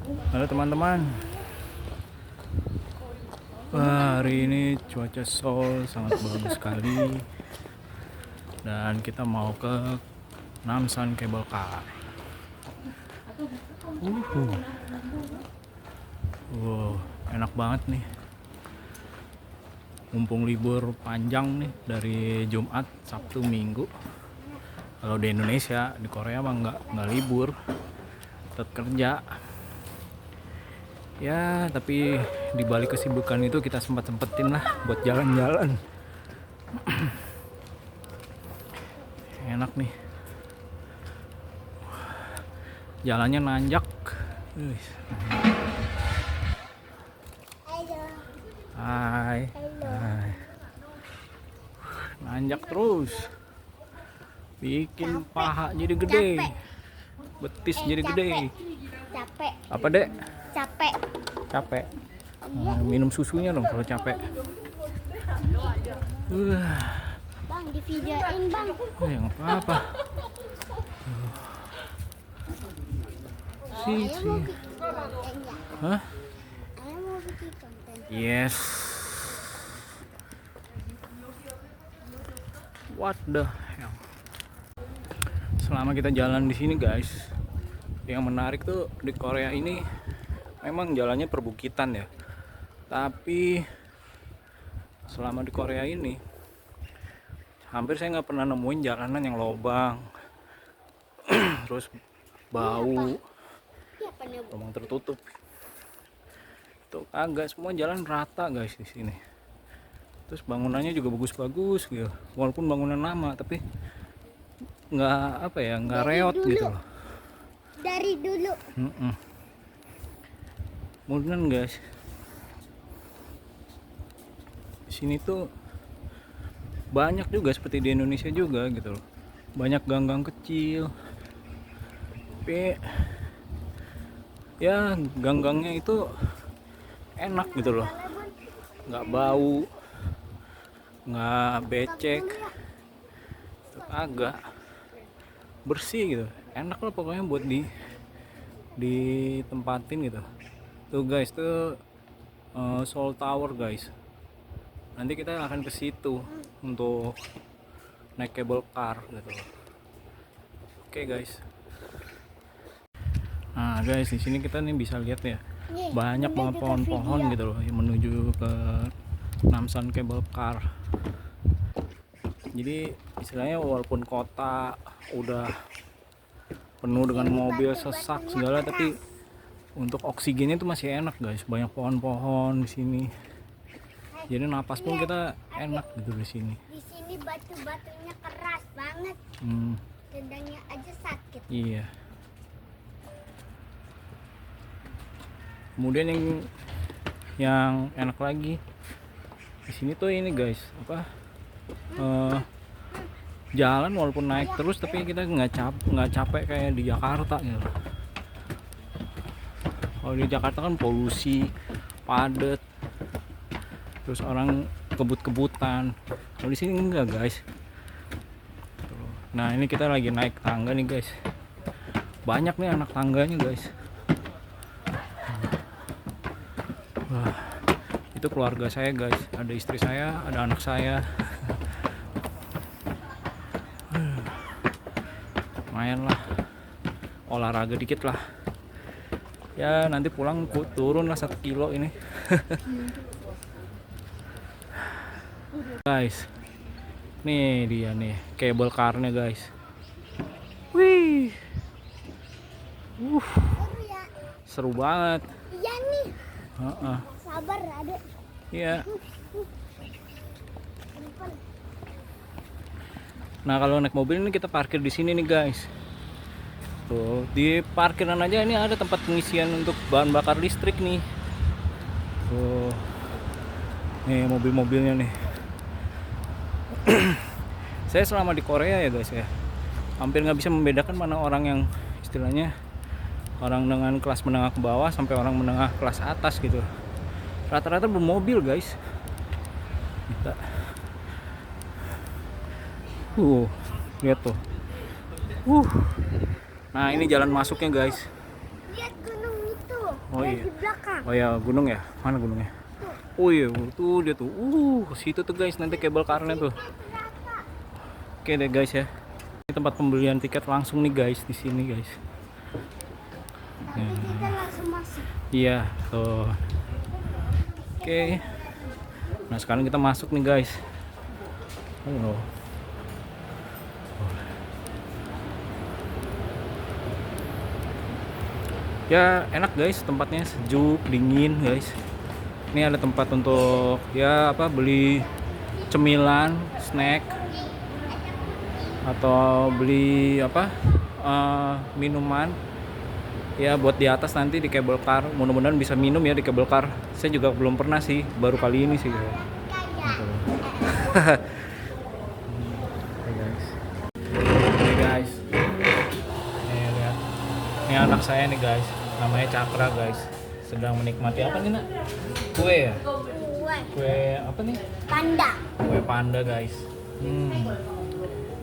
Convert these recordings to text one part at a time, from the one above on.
Halo teman-teman. Wah, hari ini cuaca Seoul sangat bagus sekali. Dan kita mau ke Namsan Cable Car. Wow, enak banget nih. Mumpung libur panjang nih dari Jumat, Sabtu, Minggu. Kalau di Indonesia, di Korea mah nggak libur, tetap kerja. Ya, tapi di balik kesibukan itu kita sempetin lah buat jalan-jalan. Enak nih. Jalannya nanjak. Hai. Hai. Nanjak terus. Bikin paha jadi gede. Betis jadi gede. Capek. Apa, Dek? Capek. Capek. Minum susunya dong kalau capek. Bang, di videoin bang. Ya nggak apa-apa. Ayah mau Sih. bikin konten ya? Hah? Ayah mau bikin konten. Yes. What the hell? Selama kita jalan di sini, guys, yang menarik tuh di Korea ini memang jalannya perbukitan ya. Tapi selama di Korea ini hampir saya nggak pernah nemuin jalanan yang lobang, terus bau, lubang tertutup. Tuh kagak, semua jalan rata guys di sini. Terus bangunannya juga bagus-bagus gitu. Walaupun bangunan lama tapi nggak apa ya, nggak reot gitu loh. Dari dulu. Kemudian guys, di sini tuh banyak juga seperti di Indonesia juga gitu loh. Banyak gang-gang kecil. Tapi ya gang-gangnya itu enak gitu loh. Nggak bau, nggak becek, agak bersih gitu, enak lah pokoknya buat ditempatin gitu. Tuh guys, tuh Seoul Tower guys. Nanti kita akan ke situ untuk naik cable car gitu. Oke guys. Nah guys, di sini kita nih bisa lihat ya, banyak banget pohon-pohon gitu loh yang menuju ke Namsan Cable Car. Jadi istilahnya walaupun kota udah penuh dengan mobil sesak segala, tapi untuk oksigennya itu masih enak guys. Banyak pohon-pohon di sini. Jadi napas pun kita enak gitu di sini. Di sini batu-batunya keras banget. Tendangnya aja sakit. Iya. Kemudian yang enak lagi di sini tuh ini guys, apa? Jalan walaupun naik terus tapi kita nggak capek kayak di Jakarta gitu. Kalau di Jakarta kan polusi, padat, terus orang kebut-kebutan. Kalau di sini enggak guys. Nah ini kita lagi naik tangga nih guys. Banyak nih anak tangganya guys. Wah, itu keluarga saya guys. Ada istri saya, ada anak saya. Lumayan lah, olahraga dikit lah ya, nanti pulang turun lah 1 kilo ini. Guys, nih dia nih cable car-nya guys. Wih, seru banget. Iya nih. Sabar adek. Iya. Nah kalau naik mobil ini kita parkir di sini nih guys. Tuh di parkiran aja ini ada tempat pengisian untuk bahan bakar listrik nih. Tuh, nih mobil-mobilnya nih. Saya selama di Korea ya guys ya, hampir nggak bisa membedakan mana orang yang istilahnya orang dengan kelas menengah ke bawah sampai orang menengah kelas atas gitu. Rata-rata bermobil guys. Kita lihat tuh. Nah ini jalan masuknya guys. Lihat gunung itu. Oh Ada iya. di belakang. Oh ya, gunung ya? Mana gunungnya? Oh iya, tuh dia tuh. Situ tuh guys, nanti kabel karnya tuh. Oke deh guys ya. Ini tempat pembelian tiket langsung nih guys, di sini guys. Tapi kita langsung masuk. Iya, tuh. Oke. Nah, sekarang kita masuk nih guys. Oh. Ya, enak guys, tempatnya sejuk, dingin guys. Ini ada tempat untuk ya apa beli cemilan, snack atau beli apa minuman ya buat di atas nanti di cable car. Mudah-mudahan bisa minum ya di cable car. Saya juga belum pernah sih, baru kali ini sih. Gitu. Hey guys. Hey guys. Nih lihat. Ini anak saya nih guys. Namanya Cakra guys. Sedang menikmati apa nih nak? Kue ya? Kue apa nih? Panda. Kue panda guys.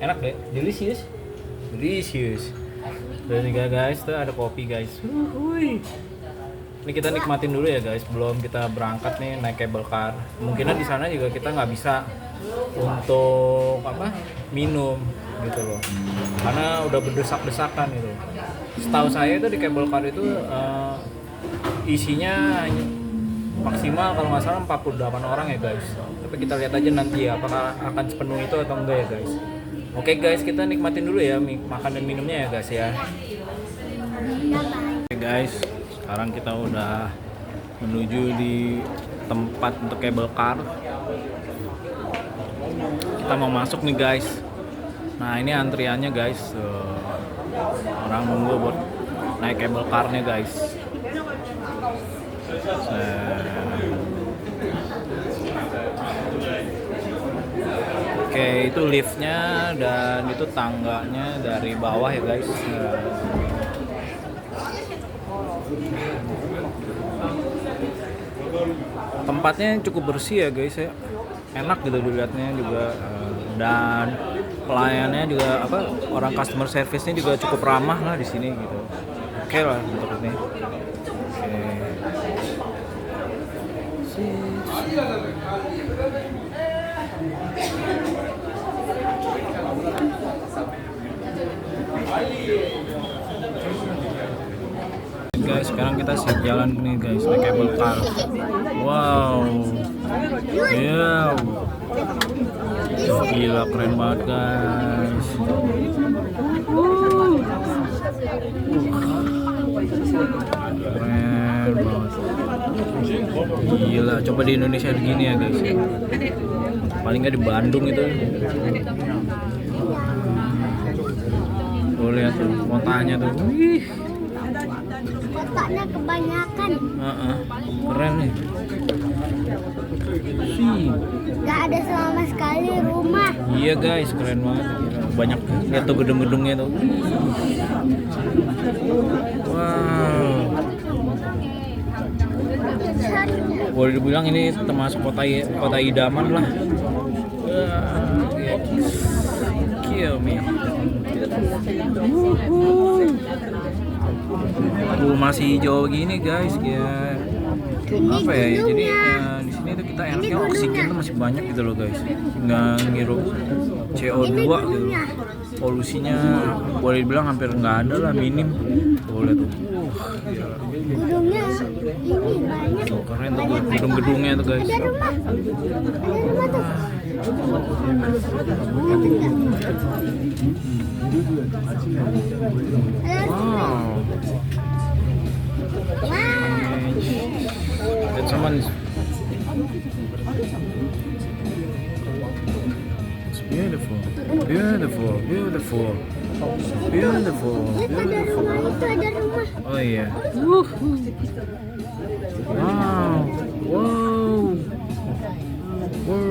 Enak deh, delicious. Delicious. Dan juga guys, tuh ada kopi guys. Ini kita nikmatin dulu ya guys, belum kita berangkat nih naik cable car. Kemungkinan di sana juga kita nggak bisa untuk apa minum gitu loh, karena udah berdesak-desakan gitu. Setahu saya itu di cable car itu isinya maksimal kalau nggak salah 48 orang ya guys. Tapi kita lihat aja nanti ya apakah akan sepenuh itu atau enggak ya guys. Oke guys, kita nikmatin dulu ya makan dan minumnya ya guys ya. Oke guys, sekarang kita udah menuju di tempat untuk cable car. Kita mau masuk nih guys. Nah ini antriannya guys. Orang nunggu buat naik cable car-nya guys. Oke, itu liftnya dan itu tangganya dari bawah ya guys. Tempatnya cukup bersih ya guys ya, enak gitu dilihatnya juga, dan pelayannya juga apa orang customer service-nya juga cukup ramah lah di sini gitu. Oke lah untuk ini. Guys, sekarang kita siap jalan nih guys, naik cable car. Wow, yeah. Gila keren banget guys. Keren banget. Gila, coba di Indonesia begini ya guys. Paling nggak di Bandung itu. Tuh lihat tuh kotanya tuh. Wih. Kotanya kebanyakan. Keren nih. Gak ada sama sekali rumah. Iya guys, keren banget. Banyak lihat tuh gedung-gedungnya tuh. Wow. Boleh dibilang ini termasuk kota idaman lah. Kill me. Masih hijau gini guys ya. Apa ya? Jadi di sini tuh kita enaknya oksigen tuh masih banyak gitu loh guys. Nggak ngirup CO2 gitu. Polusinya boleh dibilang hampir nggak ada lah, minim. Boleh tuh. Gedungnya ini banyak. Tuh, keren tuh gedung-gedungnya tuh guys. Ada rumah. Ada rumah tuh. Wow. That someone is. It's beautiful, beautiful, beautiful, beautiful, Lihat ada rumah itu, ada rumah. Oh iya. Wow, wow, wow.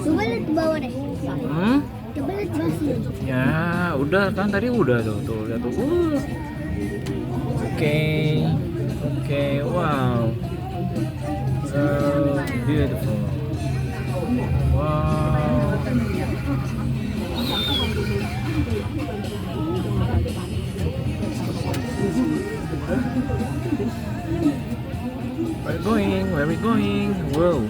Coba lihat ke bawah deh. Coba lihat ke bawah sini. Ya, udah kan tadi udah tuh lihat tuh. Oke, wow. So beautiful. Wow. Where we going? Wow.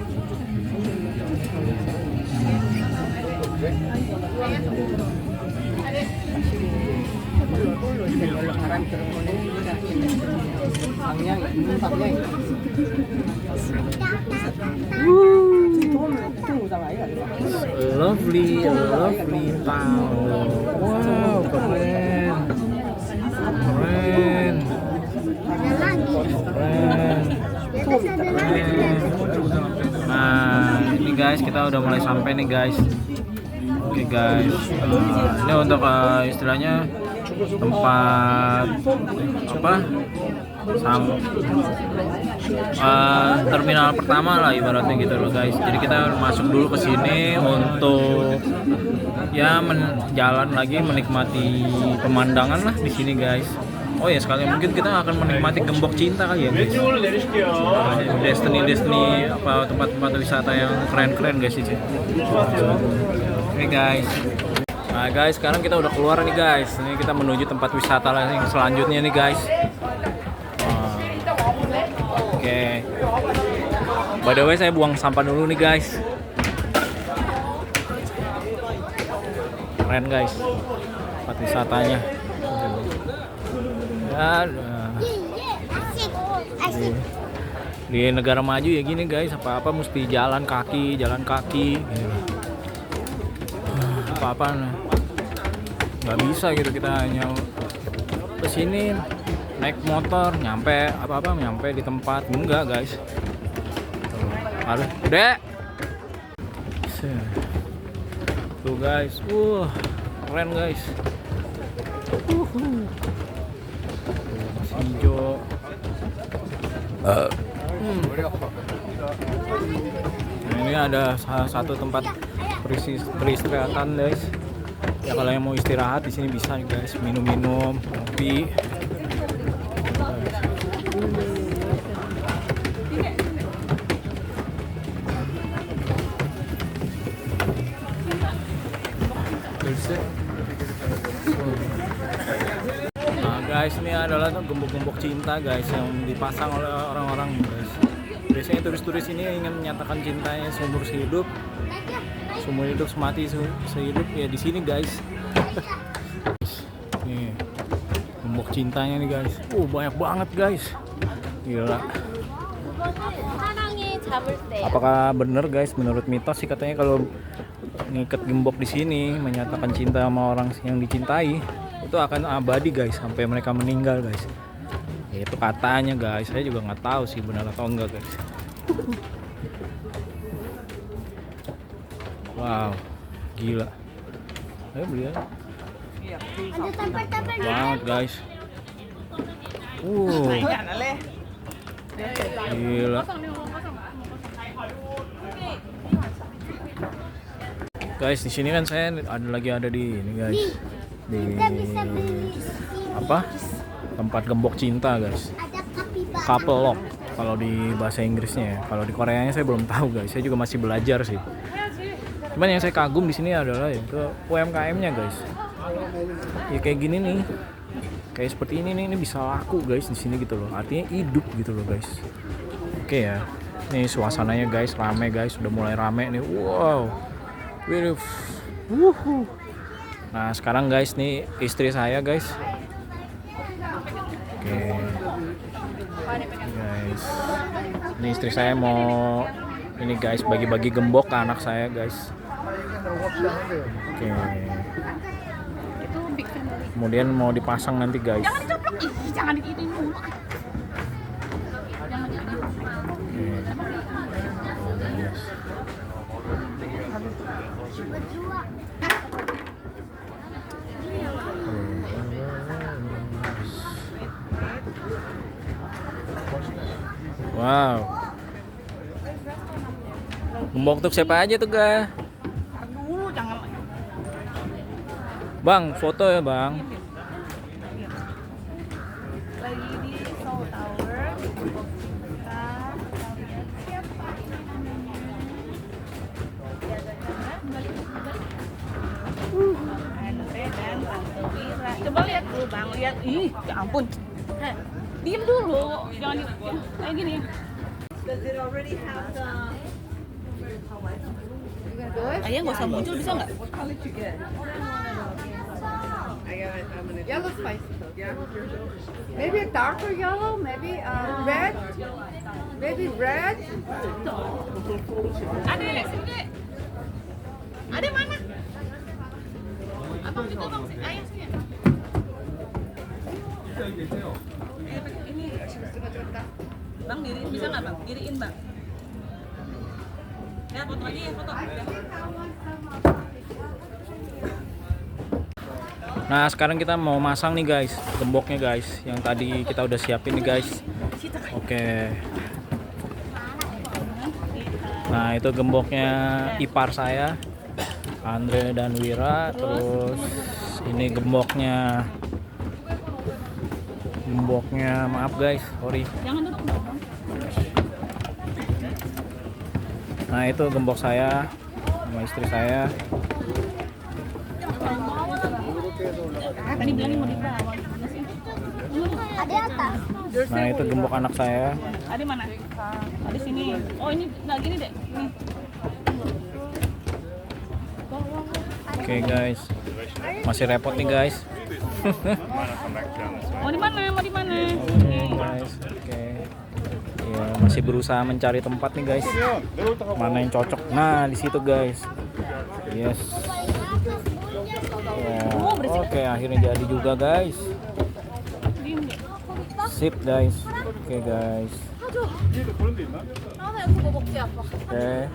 Lovely town. Wow, keren. Keren. Ada lagi. Keren. Di atas ada lagi. Nah, ini guys, kita udah mulai sampai nih guys. Oke guys, ini untuk istilahnya tempat apa? Terminal pertama lah ibaratnya gitu loh guys. Jadi kita masuk dulu ke sini untuk ya jalan lagi menikmati pemandangan lah di sini guys. Oh ya sekalian mungkin kita akan menikmati Gembok Cinta kali ya guys. Destiny apa tempat-tempat wisata yang keren-keren guys ini. Oke guys. Nah guys, sekarang kita udah keluar nih guys. Ini kita menuju tempat wisata yang selanjutnya nih guys. Oke. By the way, saya buang sampah dulu nih guys. Keren guys. Tempat wisatanya. Asik. Di negara maju ya gini guys, apa-apa mesti jalan kaki gitu. Apa-apa nggak bisa gitu, kita hanya kesini naik motor nyampe di tempat. Enggak guys, harus dek tuh guys. Keren guys. Hijau. Nah, ini ada salah satu tempat peristirahatan guys. Ya kalau yang mau istirahat di sini bisa guys, minum-minum, kopi. Nah guys, ini adalah gembok-gembok cinta guys yang dipasang oleh orang-orang guys. Biasanya turis-turis ini ingin menyatakan cintanya seumur hidup semati sehidup ya di sini guys. Nih gembok cintanya nih guys. Banyak banget guys. Gila. Apakah bener guys, menurut mitos sih katanya kalau ngikat gembok di sini menyatakan cinta sama orang yang dicintai itu akan abadi guys sampai mereka meninggal guys. Ya, itu katanya guys, saya juga nggak tahu sih benar atau enggak guys. Wow, gila. Ayo beli aja. Ada tampar-tampar Banget guys. Gila. Guys, di sini kan saya ada di ini guys. Di Kita bisa beli apa? Tempat gembok cinta guys. ada kapibara. Couple lock kalau di bahasa Inggrisnya ya. Kalau di Koreanya saya belum tahu guys. Saya juga masih belajar sih. Cuman yang saya kagum di sini adalah ya ke UMKM-nya guys. Ya kayak gini nih. Kayak seperti ini nih, ini bisa laku guys di sini gitu loh. Artinya hidup gitu loh guys. Oke ya. Nih suasananya guys, rame guys, udah mulai rame nih. Wow. Nah, sekarang guys nih istri saya guys. Oke. Guys. Ini istri saya mau ini guys bagi-bagi gembok ke anak saya guys. Oke. Kemudian mau dipasang nanti guys. Jangan digituin dulu. Wow. Gembok untuk siapa aja tuh ga? Dulu jangan. Bang, foto ya bang. Lagi di Seoul Tower. Andre dan Tante Wira. Coba lihat dulu bang, lihat. Ih, ya ampun. Diem dulu, jangan kayak gini. Ayah nggak usah muncul bisa nggak? Yellow spicy. Maybe a darker yellow, maybe red. Maybe red. Adek, sini. Adek mana? Abang juga bang, ayah sini. Ini bang diriin bisa nggak bang? Diriin bang. Ya foto aja ya foto. Nah sekarang kita mau masang nih guys, gemboknya guys, yang tadi kita udah siapin nih guys. Oke. Nah itu gemboknya ipar saya, Andre dan Wira. Terus ini gemboknya maaf guys, sorry. Jangan duduk dong. Nah itu gembok saya sama istri saya. Tadi bilangin mau dibawa. Ada atas. Nah itu gembok anak saya. Ada mana? Ada sini. Oh ini, nah gini deh. Nih. Oke guys, masih repot nih guys. Mau di mana? Mau di mana? Oke guys, oke. Ya masih berusaha mencari tempat nih guys. Mana yang cocok? Nah di situ guys. Yes. Ya, oke akhirnya jadi juga guys. Diem deh. Sip guys. Oke guys. Oke.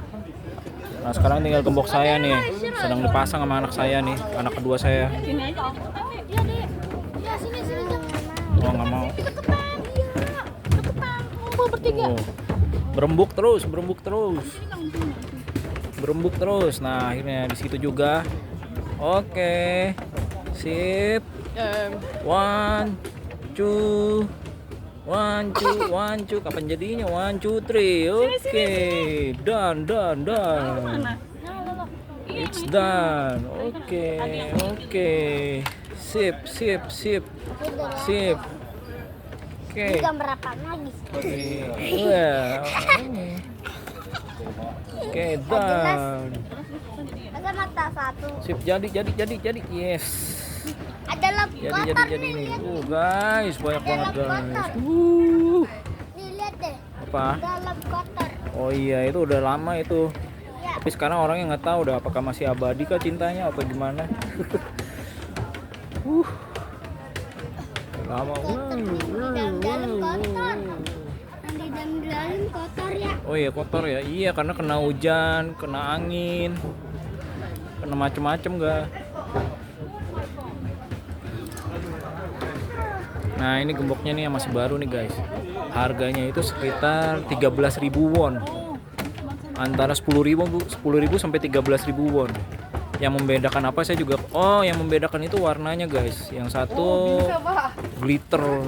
Nah sekarang tinggal gembok saya nih, sedang dipasang sama anak saya nih, anak kedua saya. Sini aja. Iya deh. Iya sini sini. Oh nggak mau. Deketan, iya. Deketan. Ngumpul bertiga. Oh. Berembuk terus. Nah akhirnya di situ juga. Oke, sip. 1, 2, 1, 2. Kapan jadinya? 1, 2, 3. Oke, done. Mana? It's done. Oke. Sip. Oke. Ini gambar apa lagi? Oke, done. Ada mata satu. Sip, jadi. Yes. Ada lap kotor Jadi nih. nih. Lihat. Guys, banyak Ada banget lap guys. kotor. Nih lihat deh. Apa? Ada lap kotor. Oh iya, itu udah lama itu. Ya. Tapi sekarang orangnya nggak tahu udah apakah masih abadi kah cintanya atau gimana. Lama. Dalam kotor. Yang di dalam kotor ya. Oh iya kotor ya. Iya karena kena hujan, kena angin, kena macem-macem gak. Nah ini gemboknya nih yang masih baru nih guys. Harganya itu sekitar 13.000 won. Antara 10.000 sampai 13.000 won. Yang membedakan apa saya juga. Oh yang membedakan itu warnanya guys. Yang satu glitter,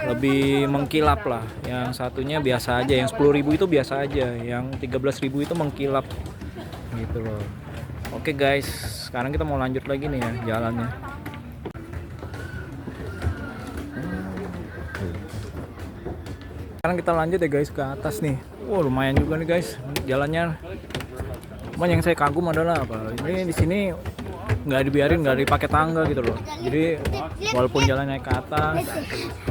lebih mengkilap lah. Yang satunya biasa aja. Yang 10.000 itu biasa aja. Yang 13.000 itu mengkilap gitu loh. Oke guys, sekarang kita mau lanjut lagi nih ya jalannya. Sekarang kita lanjut ya guys ke atas nih. Wow lumayan juga nih guys jalannya. Cuman yang saya kagum adalah apa? Ini di sini nggak dibiarin, nggak dipakai tangga gitu loh. Jadi walaupun jalan naik ke atas,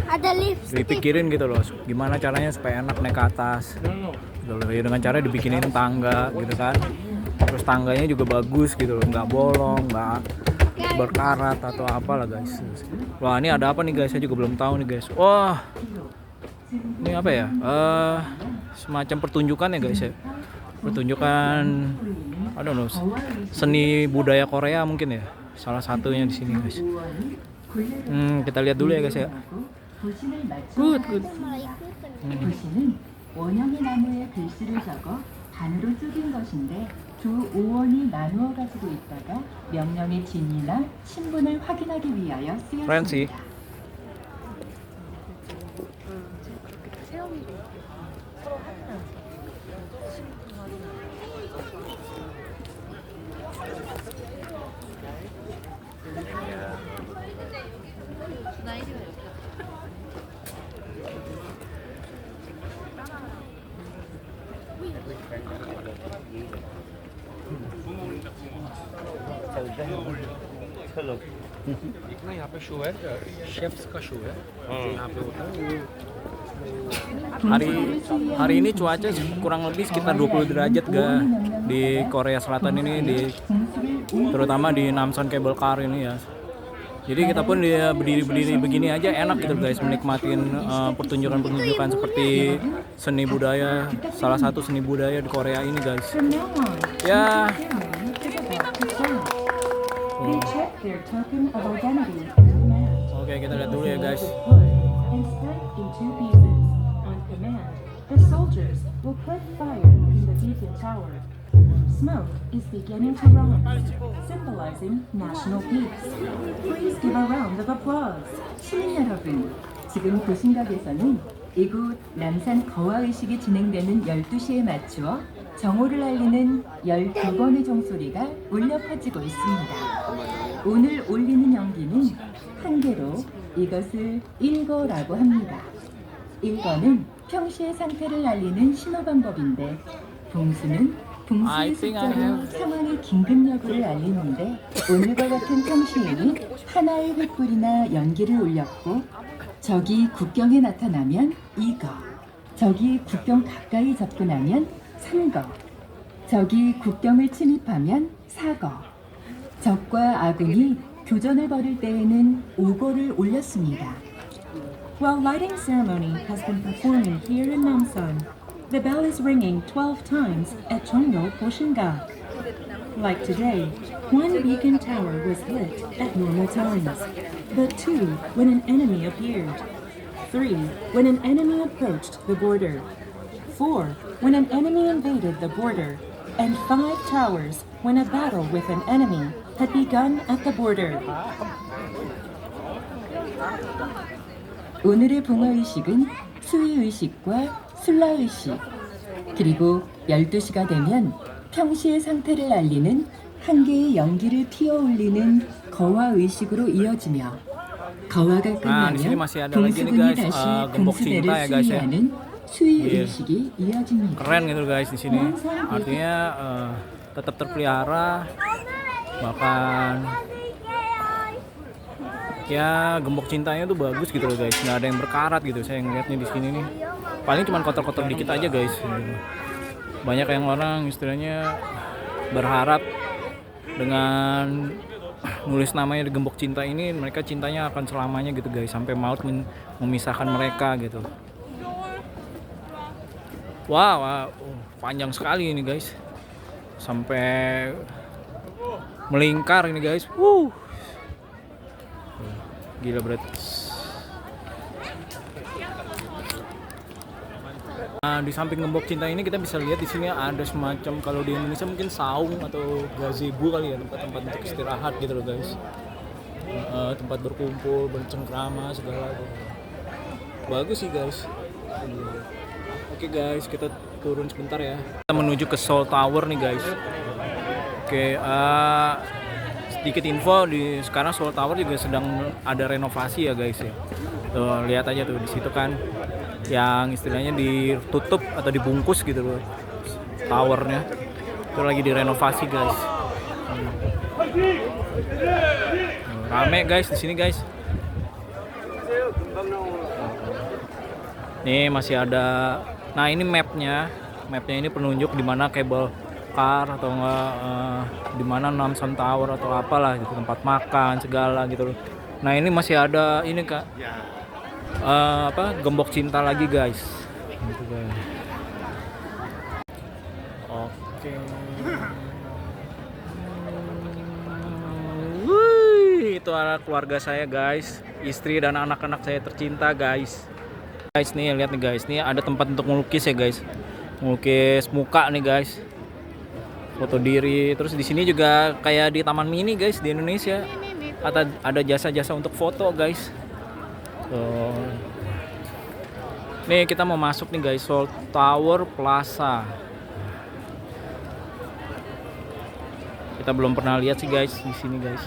Ada lift. dipikirin gitu loh. Gimana caranya supaya enak naik ke atas. Gitu loh. Ya, dengan cara dibikinin tangga gitu kan. Terus tangganya juga bagus gitu loh, nggak bolong, nggak berkarat atau apalah guys. Wah ini ada apa nih guys? Saya juga belum tahu nih guys. Wah ini apa ya? Semacam pertunjukan ya guys ya. Pertunjukan, I don't know, seni budaya Korea mungkin ya. Salah satunya di sini guys. Kita lihat dulu ya guys ya. Good. 글씨는 원형의 나무에 글씨를 적어 반으로 쪼갠 것인데 두 오원이 나누어 가지고 있다가 명령의 진위나 신분을 확인하기 위하여 Fancy. 쓰였습니다. इतना यहाँ पे शो है, शेफ्स का शो है यहाँ पे होता है। Hari ini cuaca kurang lebih sekitar 20 derajat di Korea Selatan ini, terutama di Namsan Cable Car ini ya. Jadi kita pun dia berdiri begini aja enak gitu guys, menikmatin pertunjukan seperti seni budaya, salah satu seni budaya di Korea ini guys. Ya. Oke, kita lihat dulu ya guys. The soldiers will put fire in the beacon tower. Smoke is beginning to rise, symbolizing national peace. Please give a round of applause. 시민 여러분, 지금 도심각에서는 이곳 남산 거화의식이 진행되는 12시에 맞추어 정오를 알리는 12번의 종소리가 울려 퍼지고 있습니다. 오늘 올리는 연기는 한 개로 이것을 일거라고 합니다. 일거는 평시의 상태를 알리는 신호 방법인데, 봉수는 봉수의 숫자로 상황의 긴급 여부를 알리는데, 오늘과 같은 평시에는 하나의 횃불이나 연기를 올렸고, 적이 국경에 나타나면 2거, 적이 국경 가까이 접근하면 3거, 적이 국경을 침입하면 4거, 적과 아군이 교전을 벌일 때에는 5거를 올렸습니다. While lighting ceremony has been performing here in Namsan, the bell is ringing 12 times at Cheongdo Poshinga. Like today, 1 beacon tower was lit at normal times, but 2 when an enemy appeared, 3 when an enemy approached the border, 4 when an enemy invaded the border, and 5 towers when a battle with an enemy had begun at the border. 오늘의 봉화의식은 수의의식과 술라의식, 그리고 12시가 되면 평시의 상태를 알리는 한 개의 연기를 피워 올리는 거화의식으로 이어지며, 거화가 끝나면 봉수군이 다시 봉수대를 수의하는 수의의식이 이어집니다. Keren gitu guys di sini. Artinya tetap terpelihara, bahkan ya gembok cintanya tuh bagus gitu loh guys, nggak ada yang berkarat gitu saya ngeliatnya di sini nih. Paling cuma kotor-kotor dikit aja guys. Banyak yang orang istilahnya berharap dengan nulis namanya di gembok cinta ini mereka cintanya akan selamanya gitu guys, sampai maut memisahkan mereka gitu. Wow, panjang sekali ini guys, sampai melingkar ini guys. Gila berat. Nah, di samping gembok cinta ini kita bisa lihat di sini ada semacam, kalau di Indonesia mungkin saung atau gazebo kali ya, tempat-tempat untuk istirahat gitu loh guys. Tempat berkumpul, bercengkrama segala gitu. Bagus sih guys. Oke guys, kita turun sebentar ya. Kita menuju ke Seoul Tower nih guys. Oke, sedikit info, sekarang Seoul Tower juga sedang ada renovasi ya guys ya. Tuh lihat aja tuh di situ kan, yang istilahnya ditutup atau dibungkus gitu loh towernya. Itu lagi direnovasi guys. Rame guys di sini guys. Nih masih ada. Nah ini mapnya ini penunjuk di mana cable car atau enggak di mana Namsan Tower atau apalah gitu, tempat makan segala gitu loh. Nah ini masih ada ini kak, gembok cinta lagi guys. Gitu, guys. Oke. Itu adalah keluarga saya guys, istri dan anak-anak saya tercinta guys. Guys nih lihat nih guys, nih ada tempat untuk melukis ya guys, melukis muka nih guys, foto diri. Terus di sini juga kayak di Taman Mini guys di Indonesia, ada jasa-jasa untuk foto guys. Nih kita mau masuk nih guys, Seoul Tower Plaza. Kita belum pernah lihat sih guys di sini guys.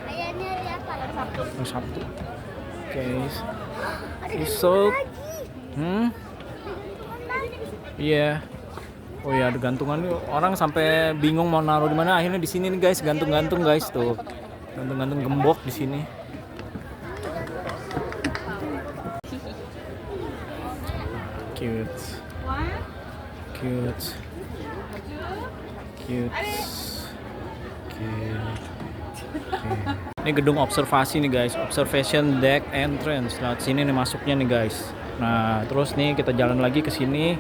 Kayaknya ada apa? Sabtu. Guys. So, yeah. Oh ya, ada gantungan nih. Orang sampai bingung mau naruh di mana. Akhirnya di sini nih guys, gantung-gantung guys tuh. Gantung-gantung gembok di sini. Cute. Cute. Cute. Ini gedung observasi nih guys, observation deck entrance. Nah, sini nih masuknya nih guys. Nah, terus nih kita jalan lagi ke sini.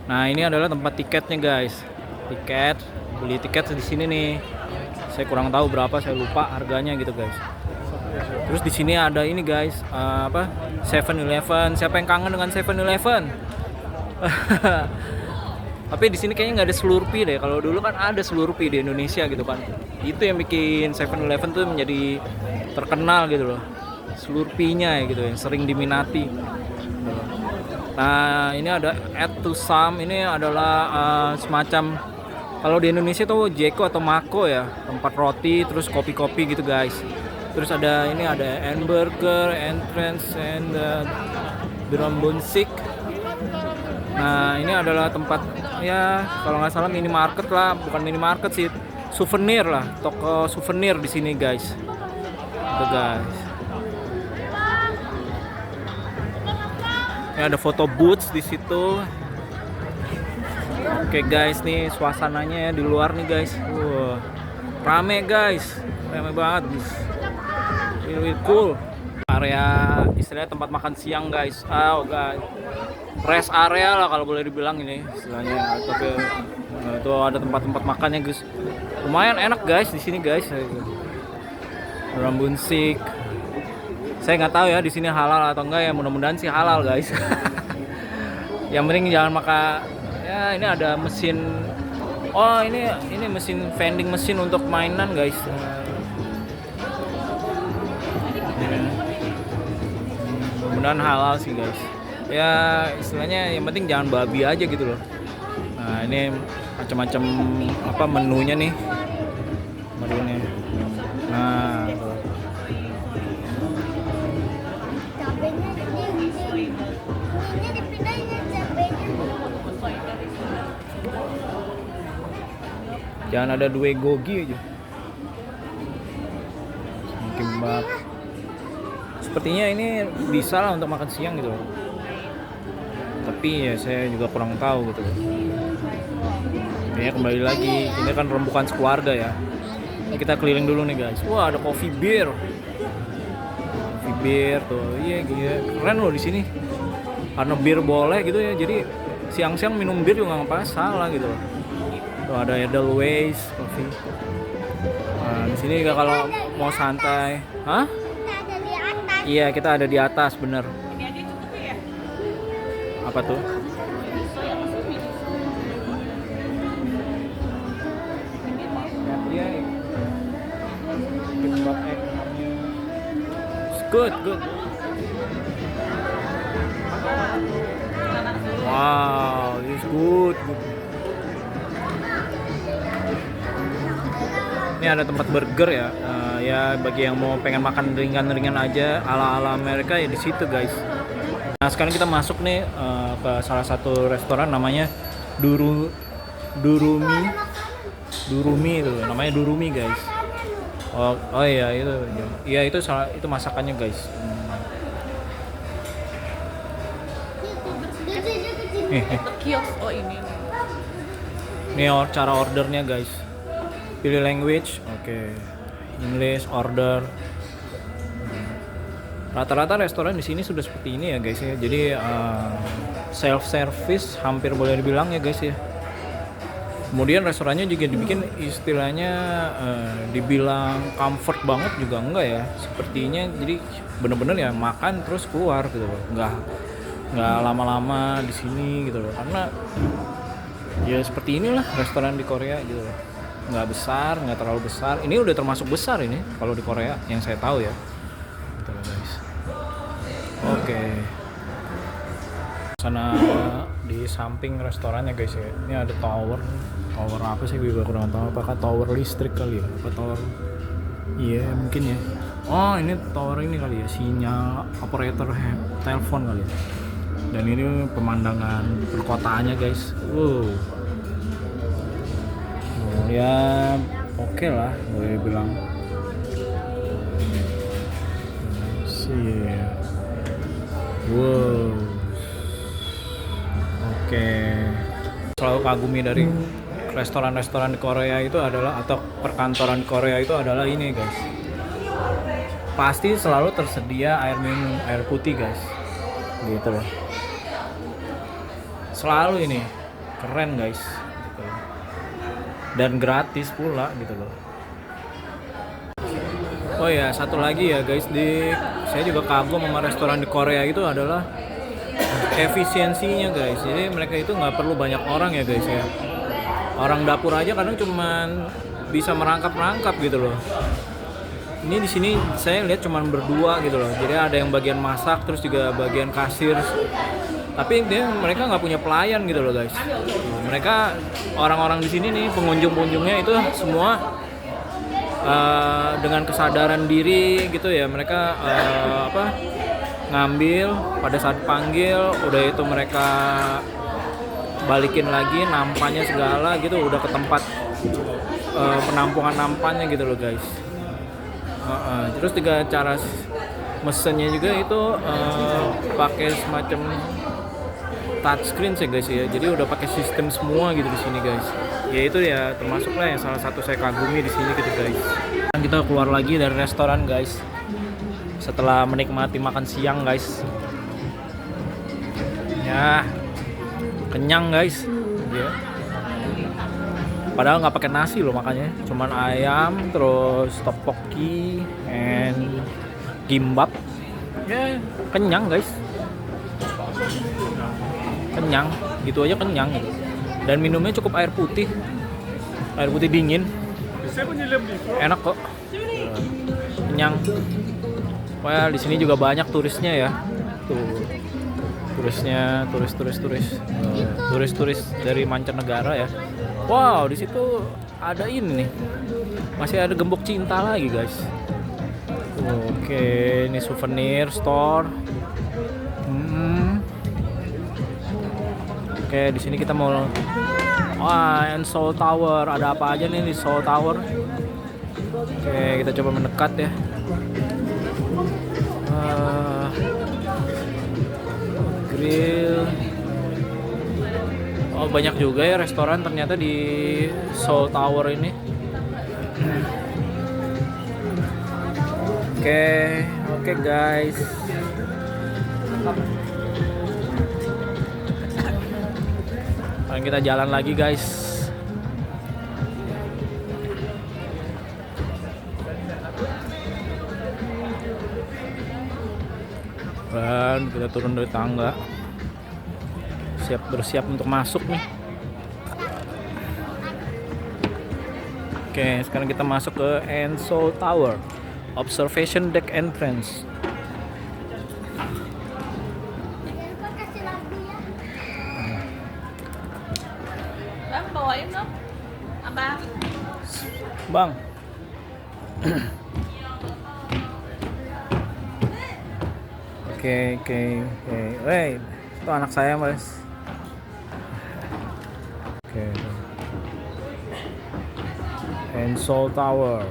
Nah, ini adalah tempat tiketnya guys. Tiket, beli tiket di sini nih. Saya kurang tahu berapa, saya lupa harganya gitu guys. Terus di sini ada ini guys, 7-Eleven. Siapa yang kangen dengan 7-Eleven? Tapi di sini kayaknya nggak ada Slurpee deh. Kalau dulu kan ada Slurpee di Indonesia gitu kan. Itu yang bikin 7-Eleven tuh menjadi terkenal gitu loh. Slurpee-nya ya gitu, yang sering diminati. Nah, ini ada Add to Some. Ini adalah semacam, kalau di Indonesia tuh Jeko atau Mako ya, tempat roti terus kopi-kopi gitu guys. Terus ada ini ada hamburger, entrance, and Brambonsik. Nah, ini adalah tempat ya kalau nggak salah minimarket lah, bukan minimarket sih, souvenir lah, toko souvenir di sini guys. Tuh guys. Ini ada foto booth di situ. Oke guys, nih suasananya ya di luar nih guys. Rame guys, rame banget. Really cool. Area istilahnya tempat makan siang guys. Guys. Rest area lah kalau boleh dibilang ini istilahnya. Tapi itu ada tempat-tempat makannya guys. Lumayan enak guys di sini guys. Brambonsik. Saya nggak tahu ya di sini halal atau enggak ya, mudah-mudahan sih halal guys. Yang penting jangan makan. Ya ini ada mesin. Oh ini mesin vending mesin untuk mainan guys. Mudah-mudahan halal sih guys. Ya istilahnya yang penting jangan babi aja gitu loh. Nah ini macam-macam apa menunya nih. Menunya. Nah. Jangan ada dua gogi aja. Kimbap. Sepertinya ini bisa lah untuk makan siang gitu loh. Tapi ya saya juga kurang tahu gitu loh. Kayaknya kembali lagi, ini kan rembukan sekeluarga ya. Ini kita keliling dulu nih guys. Wah ada coffee beer. Coffee beer tuh, iya gitu. Keren loh di sini. Karena bir boleh gitu ya, jadi siang-siang minum bir juga nggak salah gitu loh. Tuh ada Edelweiss coffee. Nah di sini juga kalau mau santai, hah? Iya kita ada di atas bener. Ini aja cukup ya? Apa tuh? Iya. Kimbap egg. Good. Wow, this good. Ini ada tempat burger ya. Ya bagi yang mau pengen makan ringan-ringan aja ala-ala Amerika ya di situ guys. Nah sekarang kita masuk nih ke salah satu restoran namanya Durumi itu namanya Durumi guys. Oh iya itu. Iya itu masakannya guys. Kios ini. Ini cara ordernya guys. Pilih language, oke. English order. Rata-rata restoran di sini sudah seperti ini ya guys ya. Jadi self service hampir boleh dibilang ya guys ya. Kemudian restorannya juga dibikin istilahnya dibilang comfort banget juga enggak ya. Sepertinya jadi bener-bener ya makan terus keluar gitu loh. Nggak lama-lama di sini gitu loh. Karena ya seperti inilah restoran di Korea gitu loh. Nggak besar, nggak terlalu besar. Ini udah termasuk besar ini kalau di Korea yang saya tahu ya. Gitu loh guys. Oke. Sana di samping restorannya guys ya. Ini ada tower apa sih gue kurang tahu. Apakah tower listrik kali ya? Apa tower? Iya mungkin ya. Oh ini tower ini kali ya. Sinyal operator telepon kali ya. Dan ini pemandangan perkotaannya guys. Wow. Oh, ya oke lah gue bilang. Sih. Wow. Oke. Selalu kagumi dari restoran-restoran di Korea itu adalah, atau perkantoran Korea itu adalah ini guys. Pasti selalu tersedia air minum, air putih guys. Gitu loh. Selalu ini keren guys gitu loh. Dan gratis pula gitu loh. Oh ya, satu lagi ya guys, saya juga kagum sama restoran di Korea itu adalah efisiensinya guys. Jadi mereka itu nggak perlu banyak orang ya guys ya. Orang dapur aja kadang cuman bisa merangkap gitu loh. Ini di sini saya lihat cuman berdua gitu loh. Jadi ada yang bagian masak, terus juga bagian kasir. Tapi mereka nggak punya pelayan gitu loh guys. Mereka orang-orang di sini nih, pengunjungnya itu semua dengan kesadaran diri gitu ya. Mereka ngambil pada saat panggil, udah itu mereka balikin lagi nampannya segala gitu, udah ke tempat penampungan nampannya gitu loh guys. Terus juga cara mesennya juga itu pakai semacam touchscreen sih guys ya. Jadi udah pakai sistem semua gitu di sini guys. Ya itu ya termasuklah yang salah satu saya kagumi di sini gitu guys. Dan kita keluar lagi dari restoran guys. Setelah menikmati makan siang guys. Ya. Kenyang guys. Ya. Padahal nggak pakai nasi loh makannya. Cuman ayam, terus tteokbokki, and gimbap. Ya, kenyang guys. Kenyang, gitu aja kenyang. Dan minumnya cukup air putih dingin, enak kok, kenyang. Well, di sini juga banyak turisnya ya, turis dari mancanegara ya. Wow, di situ ada ini nih, masih ada gembok cinta lagi guys. Oke, ini souvenir store. Oke, di sini kita mau and Seoul Tower. Ada apa aja nih di Seoul Tower? Oke, kita coba mendekat ya. Grill. Oh, banyak juga ya restoran ternyata di Seoul Tower ini. Oke guys. Sekarang kita jalan lagi guys. Dan kita turun dari tangga. Bersiap untuk masuk nih. Oke, sekarang kita masuk ke Seoul Tower. Observation deck entrance. Kasih lagu ya. Bang, bawain dong. Apa? Bang. Oke. Wey, itu anak saya mas. Oke. Seoul Tower.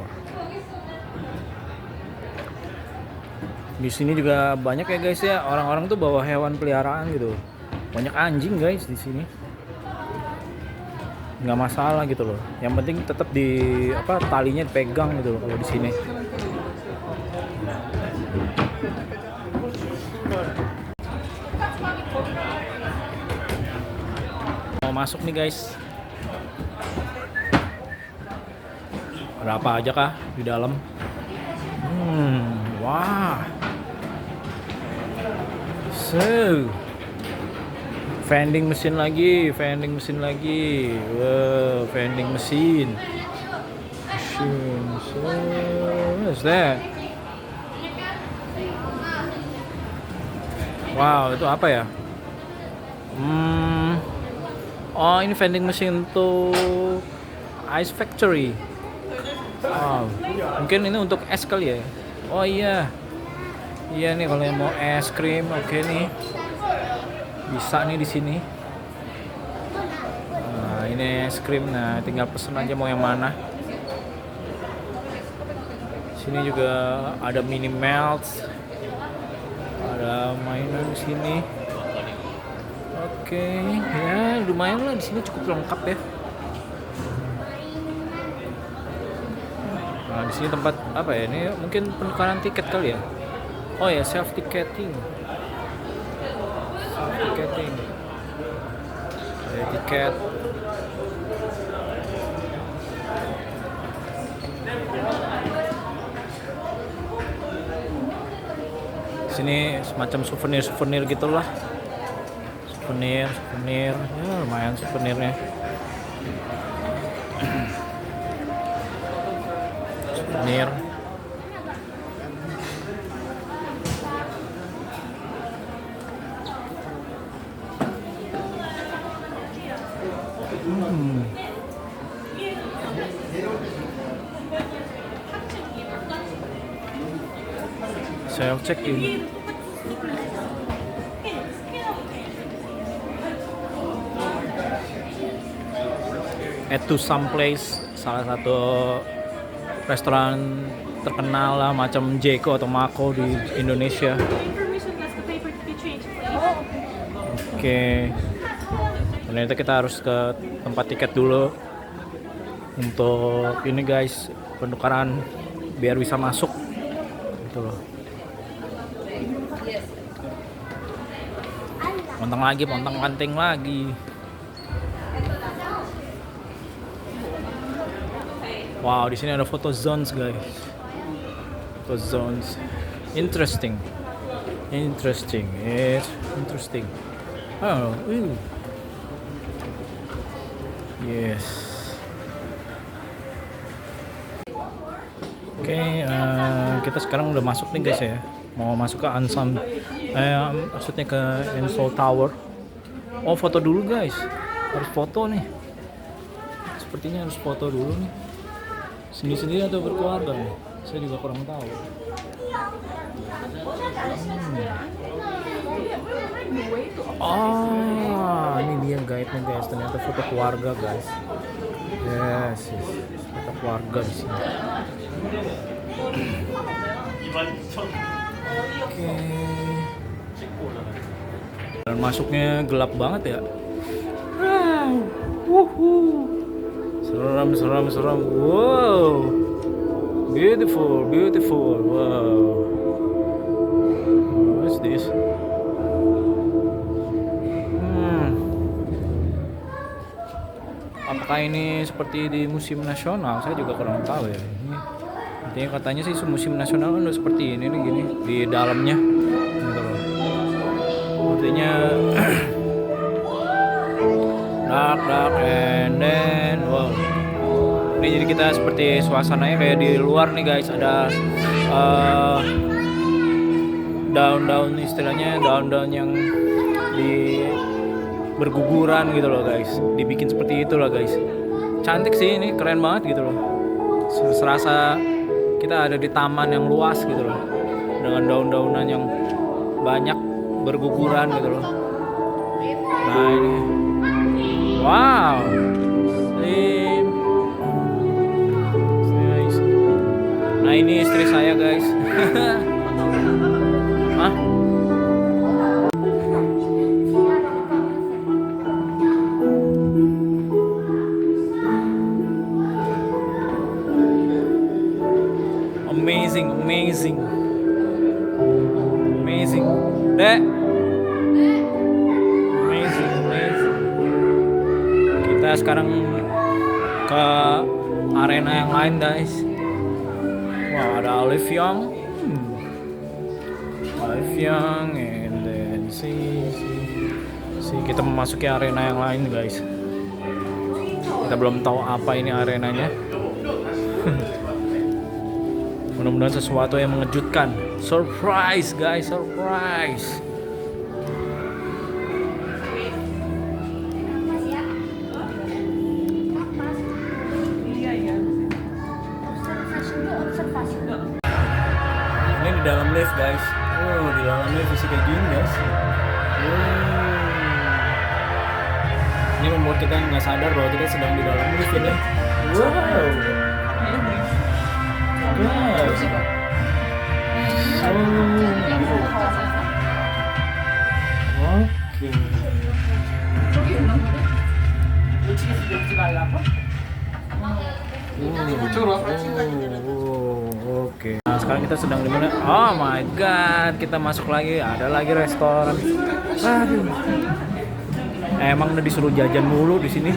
Di sini juga banyak ya guys ya, orang-orang tuh bawa hewan peliharaan gitu. Banyak anjing guys di sini. Nggak masalah gitu loh. Yang penting tetap talinya dipegang gitu loh kalau di sini. Mau masuk nih guys. Ada apa aja kah di dalam? Wah. So, vending machine lagi. Wow, vending machine. So, what's that? Wow, itu apa ya? Oh, ini vending machine untuk Ice Factory. Wow, mungkin ini untuk es kali ya. Oh iya nih kalau yang mau es krim, oke nih. Bisa nih di sini. Nah, ini es krim. Nah, tinggal pesen aja mau yang mana. Sini juga ada mini melts. Ada mainan di sini. Oke, ya lumayan lah, di sini cukup lengkap ya. Nah, di sini tempat apa ya? Ini mungkin penukaran tiket kali ya. Oh ya, self ticketing. Ticketing. Ada tiket. Sini semacam souvenir gitulah. Souvenir. Ya, lumayan souvenirnya. Souvenir. Self check-in. At to some place, salah satu restoran terkenal lah macam Jeko atau Mako di Indonesia. Oke. Ternyata kita harus ke tempat tiket dulu untuk ini guys, penukaran biar bisa masuk gitu loh. Pontang panting lagi. Wow, di sini ada photo zones guys. Photo zones. Interesting. Oh, yes. Oke, kita sekarang udah masuk nih guys ya. Mau masuk ke Ansam, maksudnya ke Eiffel Tower. Oh, foto dulu guys. Harus foto nih. Sepertinya harus foto dulu nih. Sendiri-sendiri atau berkeluarga nih? Saya juga kurang tahu. Oh, ini dia guide-nya guys. Ternyata foto keluarga guys. Yes. Foto keluarga di sini. Oke. Dan masuknya gelap banget ya. Seram. Wow. Beautiful. Wow. What's this? Apakah ini seperti di Museum Nasional? Saya juga kurang tahu ya. Ini artinya katanya sih museum nasional kan udah seperti ini nih gini di dalamnya. Gitu loh. Artinya dark and then wow. Ini jadi kita seperti suasananya kayak di luar nih guys, ada daun-daun, istilahnya daun-daun yang di berguguran gitu loh guys, dibikin seperti itu loh guys. Cantik sih, ini keren banget gitu loh. Serasa kita ada di taman yang luas gitu loh, dengan daun-daunan yang banyak berguguran gitu loh. Nah ini, wow, nah ini istri saya guys. Hah? Amazing. Dek. Amazing. Kita sekarang ke arena yang lain guys. Wow, ada Olive Young. Olive Young, and then see kita memasuki arena yang lain guys. Kita belum tahu apa ini arenanya. Mudah-mudahan sesuatu yang mengejutkan. Surprise guys, surprise. Ini di dalam lift guys. Oh, di dalam lift bisa kayak gini guys. Ini membuat kita nggak sadar bahwa kita sedang di dalam lift ini. Wow. Guys. Oke. Oke. Nah, sekarang kita sedang di mana? Oh my god, kita masuk lagi. Ada lagi restoran. Aduh. Emang udah disuruh jajan mulu di sini.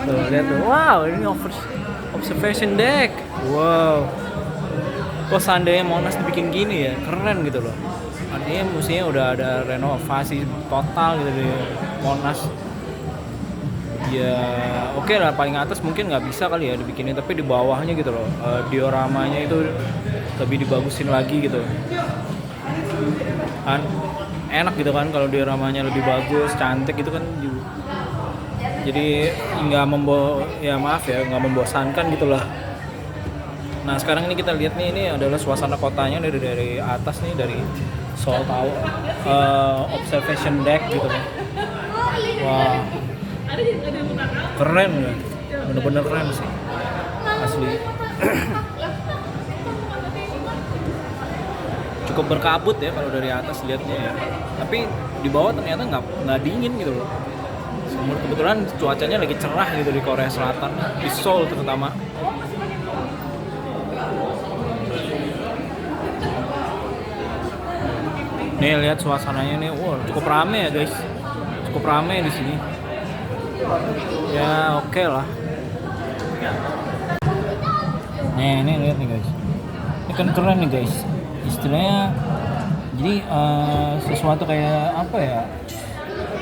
Tuh, lihat tuh. Wow, ini observation deck. Wow. Kok seandainya Monas dibikin gini ya, keren gitu loh. Artinya musiknya udah ada renovasi total gitu di Monas. Ya oke lah, paling atas mungkin nggak bisa kali ya dibikinin, tapi di bawahnya gitu loh, dioramanya itu lebih dibagusin lagi gitu kan, enak gitu kan kalau dioramanya lebih bagus, cantik gitu kan, jadi nggak nggak membosankan gitu lah. Nah sekarang ini kita lihat nih, ini adalah suasana kotanya dari atas nih, dari Seoul Tower, observation deck gitu kan. Wah, keren ya, bener-bener keren sih, asli. Cukup berkabut ya kalau dari atas lihatnya ya, tapi di bawah ternyata nggak dingin gitu loh. Kebetulan cuacanya lagi cerah gitu di Korea Selatan, di Seoul terutama. Nih lihat suasananya nih, wow cukup rame ya guys, cukup rame di sini. Ya oke lah. Nih lihat nih guys, ini kan keren nih guys. Istilahnya jadi sesuatu kayak apa ya?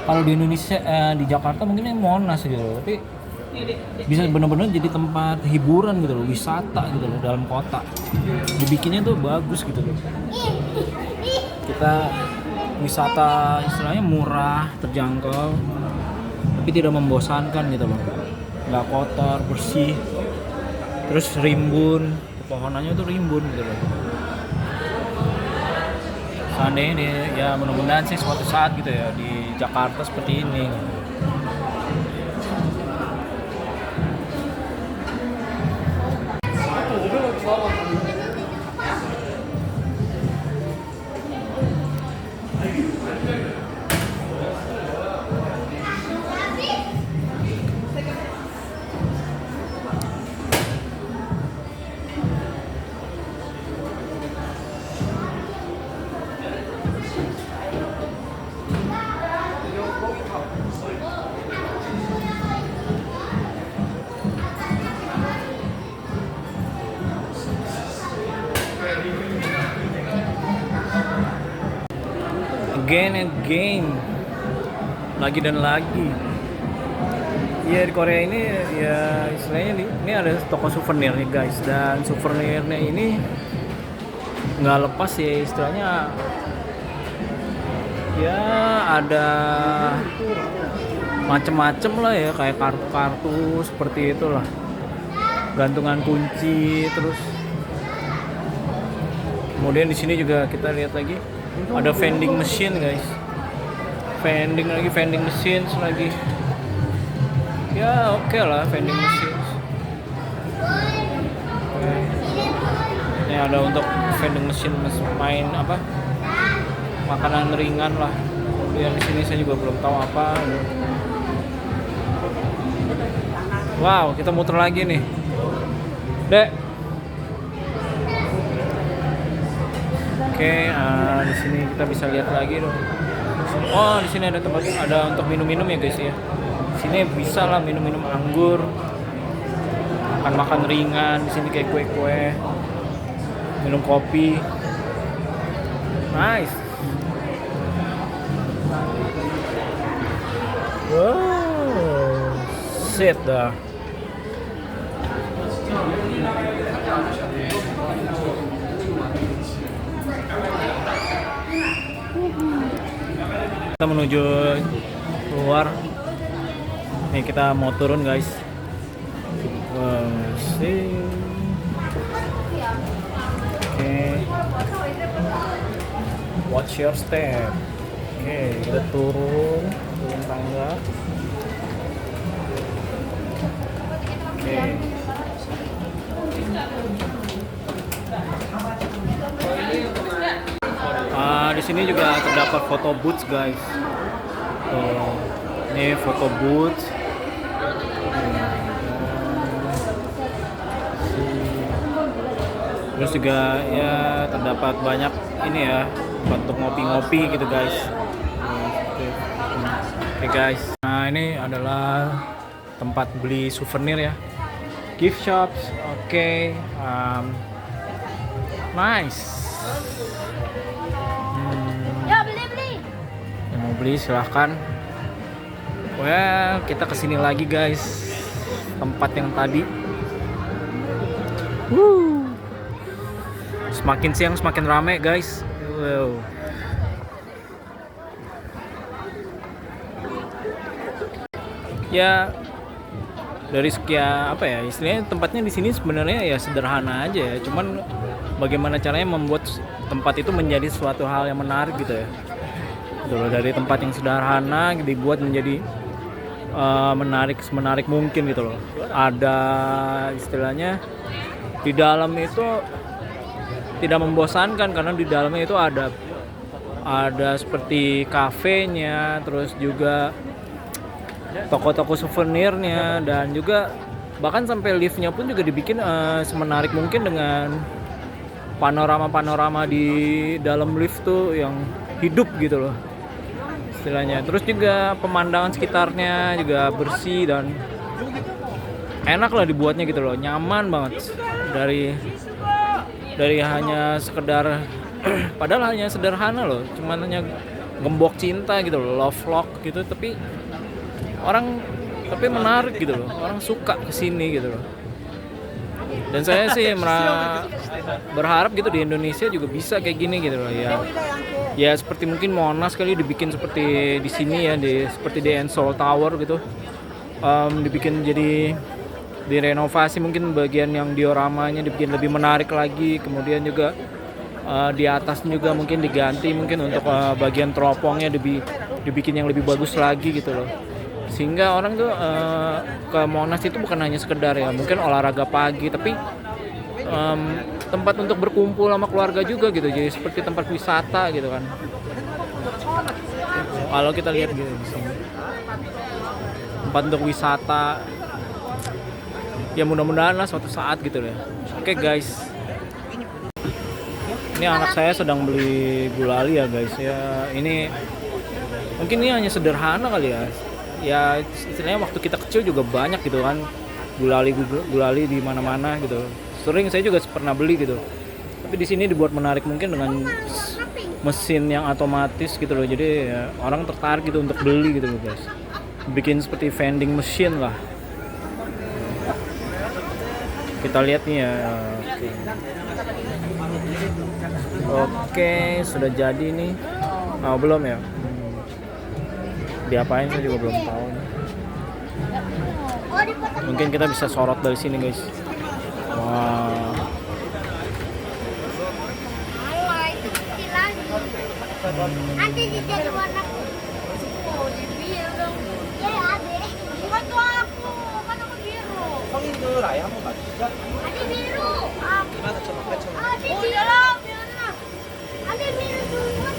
Kalau di Indonesia, di Jakarta mungkin ini Monas gitu loh, tapi bisa benar-benar jadi tempat hiburan gitu loh, wisata gitu loh dalam kota. Dibikinnya tuh bagus gitu loh. Kita wisata istilahnya murah, terjangkau, tapi tidak membosankan gitu loh. Nggak kotor, bersih, terus rimbun, pohonannya tuh rimbun gitu loh. Seandainya ya mudah-mudahan sih suatu saat gitu ya di Jakarta seperti ini. Again and again, lagi dan lagi. Ya di Korea ini ya istilahnya ini ada toko souvenir nih guys, dan souvenirnya ini nggak lepas ya istilahnya. Ya ada macem-macem lah ya, kayak kartu-kartu seperti itulah, gantungan kunci, terus kemudian di sini juga kita lihat lagi ada vending machine guys, vending machine lagi. Ya oke lah, vending machine. Okay. Ini ada untuk vending machine main apa, makanan ringan lah. Kemudian di sini saya juga belum tahu apa. Wow, kita muter lagi nih, Dek. Oke, di sini kita bisa lihat lagi dong. Oh, di sini ada tempat, ada untuk minum-minum ya guys ya. Di sini bisa lah minum-minum anggur, makan ringan. Di sini kayak kue-kue, minum kopi. Nice. Wow, sit dah. Kita menuju keluar. Nih kita mau turun guys. Oke. Watch your step. Oke, kita turun. turun tangga. Oke. Di sini juga terdapat foto booth guys. Ini foto booth. Terus juga ya terdapat banyak ini ya untuk ngopi-ngopi gitu guys. Oke guys. Nah ini adalah tempat beli souvenir ya. Gift shops. Oke. Nice. Ya beli. Yang mau beli silahkan. Well, kita kesini lagi guys. Tempat yang tadi. Semakin siang semakin rame guys. Wow. Ya dari sekian apa ya istilahnya tempatnya di sini sebenarnya ya sederhana aja ya. Cuman bagaimana caranya membuat tempat itu menjadi suatu hal yang menarik gitu ya. Dari tempat yang sederhana dibuat menjadi menarik mungkin gitu loh. Ada istilahnya di dalam itu tidak membosankan karena di dalamnya itu ada seperti kafenya, terus juga toko-toko souvenirnya, dan juga bahkan sampai liftnya pun juga dibikin semenarik mungkin dengan panorama-panorama di dalam lift tuh yang hidup gitu loh istilahnya. Terus juga pemandangan sekitarnya juga bersih dan enak lah dibuatnya gitu loh, nyaman banget. Dari hanya sekedar padahal hanya sederhana loh, cuman hanya gembok cinta gitu loh, love lock gitu, tapi menarik gitu loh, orang suka kesini gitu loh. Dan saya sih berharap gitu di Indonesia juga bisa kayak gini gitu loh ya. Ya seperti mungkin Monas kali dibikin seperti di sini ya, seperti di Seoul Tower gitu. Dibikin jadi direnovasi, mungkin bagian yang dioramanya dibikin lebih menarik lagi, kemudian juga di atas juga mungkin diganti, mungkin untuk bagian teropongnya dibikin yang lebih bagus lagi gitu loh, sehingga orang tuh ke Monas itu bukan hanya sekedar ya mungkin olahraga pagi, tapi tempat untuk berkumpul sama keluarga juga gitu, jadi seperti tempat wisata gitu kan kalau kita lihat gitu di sini, tempat untuk wisata. Ya mudah-mudahan lah suatu saat gitu ya. Oke guys, ini anak saya sedang beli gulali ya guys ya. Ini mungkin ini hanya sederhana kali ya. Ya istilahnya waktu kita kecil juga banyak gitu kan gulali di mana-mana gitu. Sering saya juga pernah beli gitu. Tapi di sini dibuat menarik mungkin dengan mesin yang otomatis gitu loh. Jadi ya, orang tertarik gitu untuk beli gitu loh guys. Bikin seperti vending machine lah. Kita lihat nih ya. Oke, sudah jadi nih. Oh, belum ya? Diapain saya juga belum tahu nih. Mungkin kita bisa sorot dari sini guys. Wah. Itu kecil lagi. Nanti jadi warna biru. Ya adek. Bukan tuh aku, kan aku biru. 성인들 아예 한번 맞추자. Adik biru. Gimana coba baca? Adik biru. Adik biru duluan.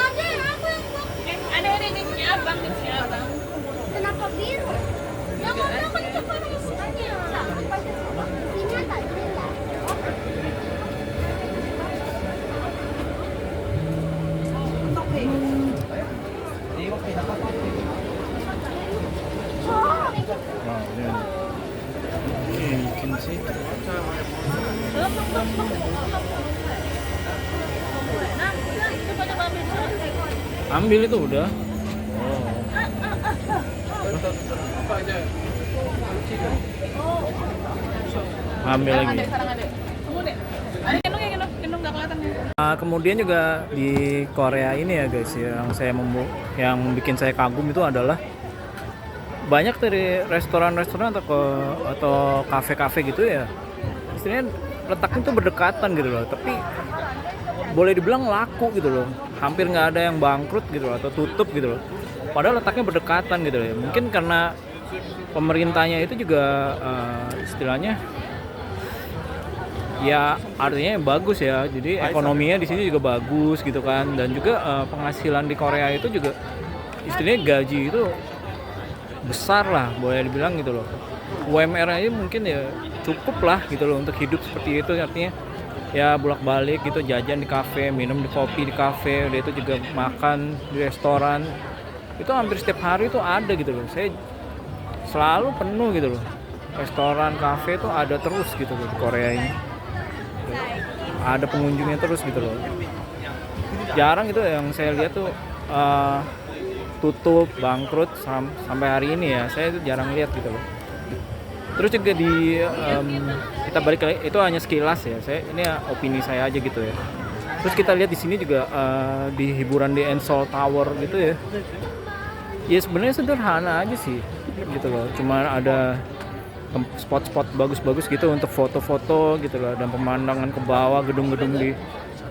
Adik aku yang buat. Ada ini abang di sini abang. Kenapa biru? Yang warna kan itu warna isinya. Isinya tak jelas. Wow, yeah. Okay, you can see. Ambil itu udah. Ambil lagi. Gendong nggak kelihatan ya. Kemudian juga di Korea ini ya guys, yang bikin saya kagum itu adalah banyak dari restoran-restoran atau kafe-kafe gitu ya, istilahnya letaknya tuh berdekatan gitu loh, tapi boleh dibilang laku gitu loh, hampir nggak ada yang bangkrut gitu loh, atau tutup gitu loh. padahal letaknya berdekatan gitu ya. Mungkin karena pemerintahnya itu juga istilahnya ya artinya bagus ya, jadi ekonominya di sini juga bagus gitu kan, dan juga penghasilan di Korea itu juga istilahnya gaji itu besar lah boleh dibilang gitu loh. UMR aja mungkin ya cukup lah gitu loh untuk hidup seperti itu, artinya ya bolak-balik gitu, jajan di kafe, minum di kopi di kafe, udah itu juga makan di restoran itu hampir setiap hari itu ada gitu loh. Saya selalu penuh gitu loh, restoran kafe itu ada terus gitu loh di Korea ini, ada pengunjungnya terus gitu loh. Jarang gitu yang saya lihat tuh tutup, bangkrut sampai hari ini ya, saya itu jarang lihat gitu loh. Terus juga di kita balik lagi, itu hanya sekilas ya, ini ya opini saya aja gitu ya. Terus kita lihat di sini juga di hiburan di Ensol Tower gitu ya, ya sebenarnya sederhana aja sih gitu loh, cuma ada spot-spot bagus-bagus gitu untuk foto-foto gitu loh, dan pemandangan ke bawah, gedung-gedung di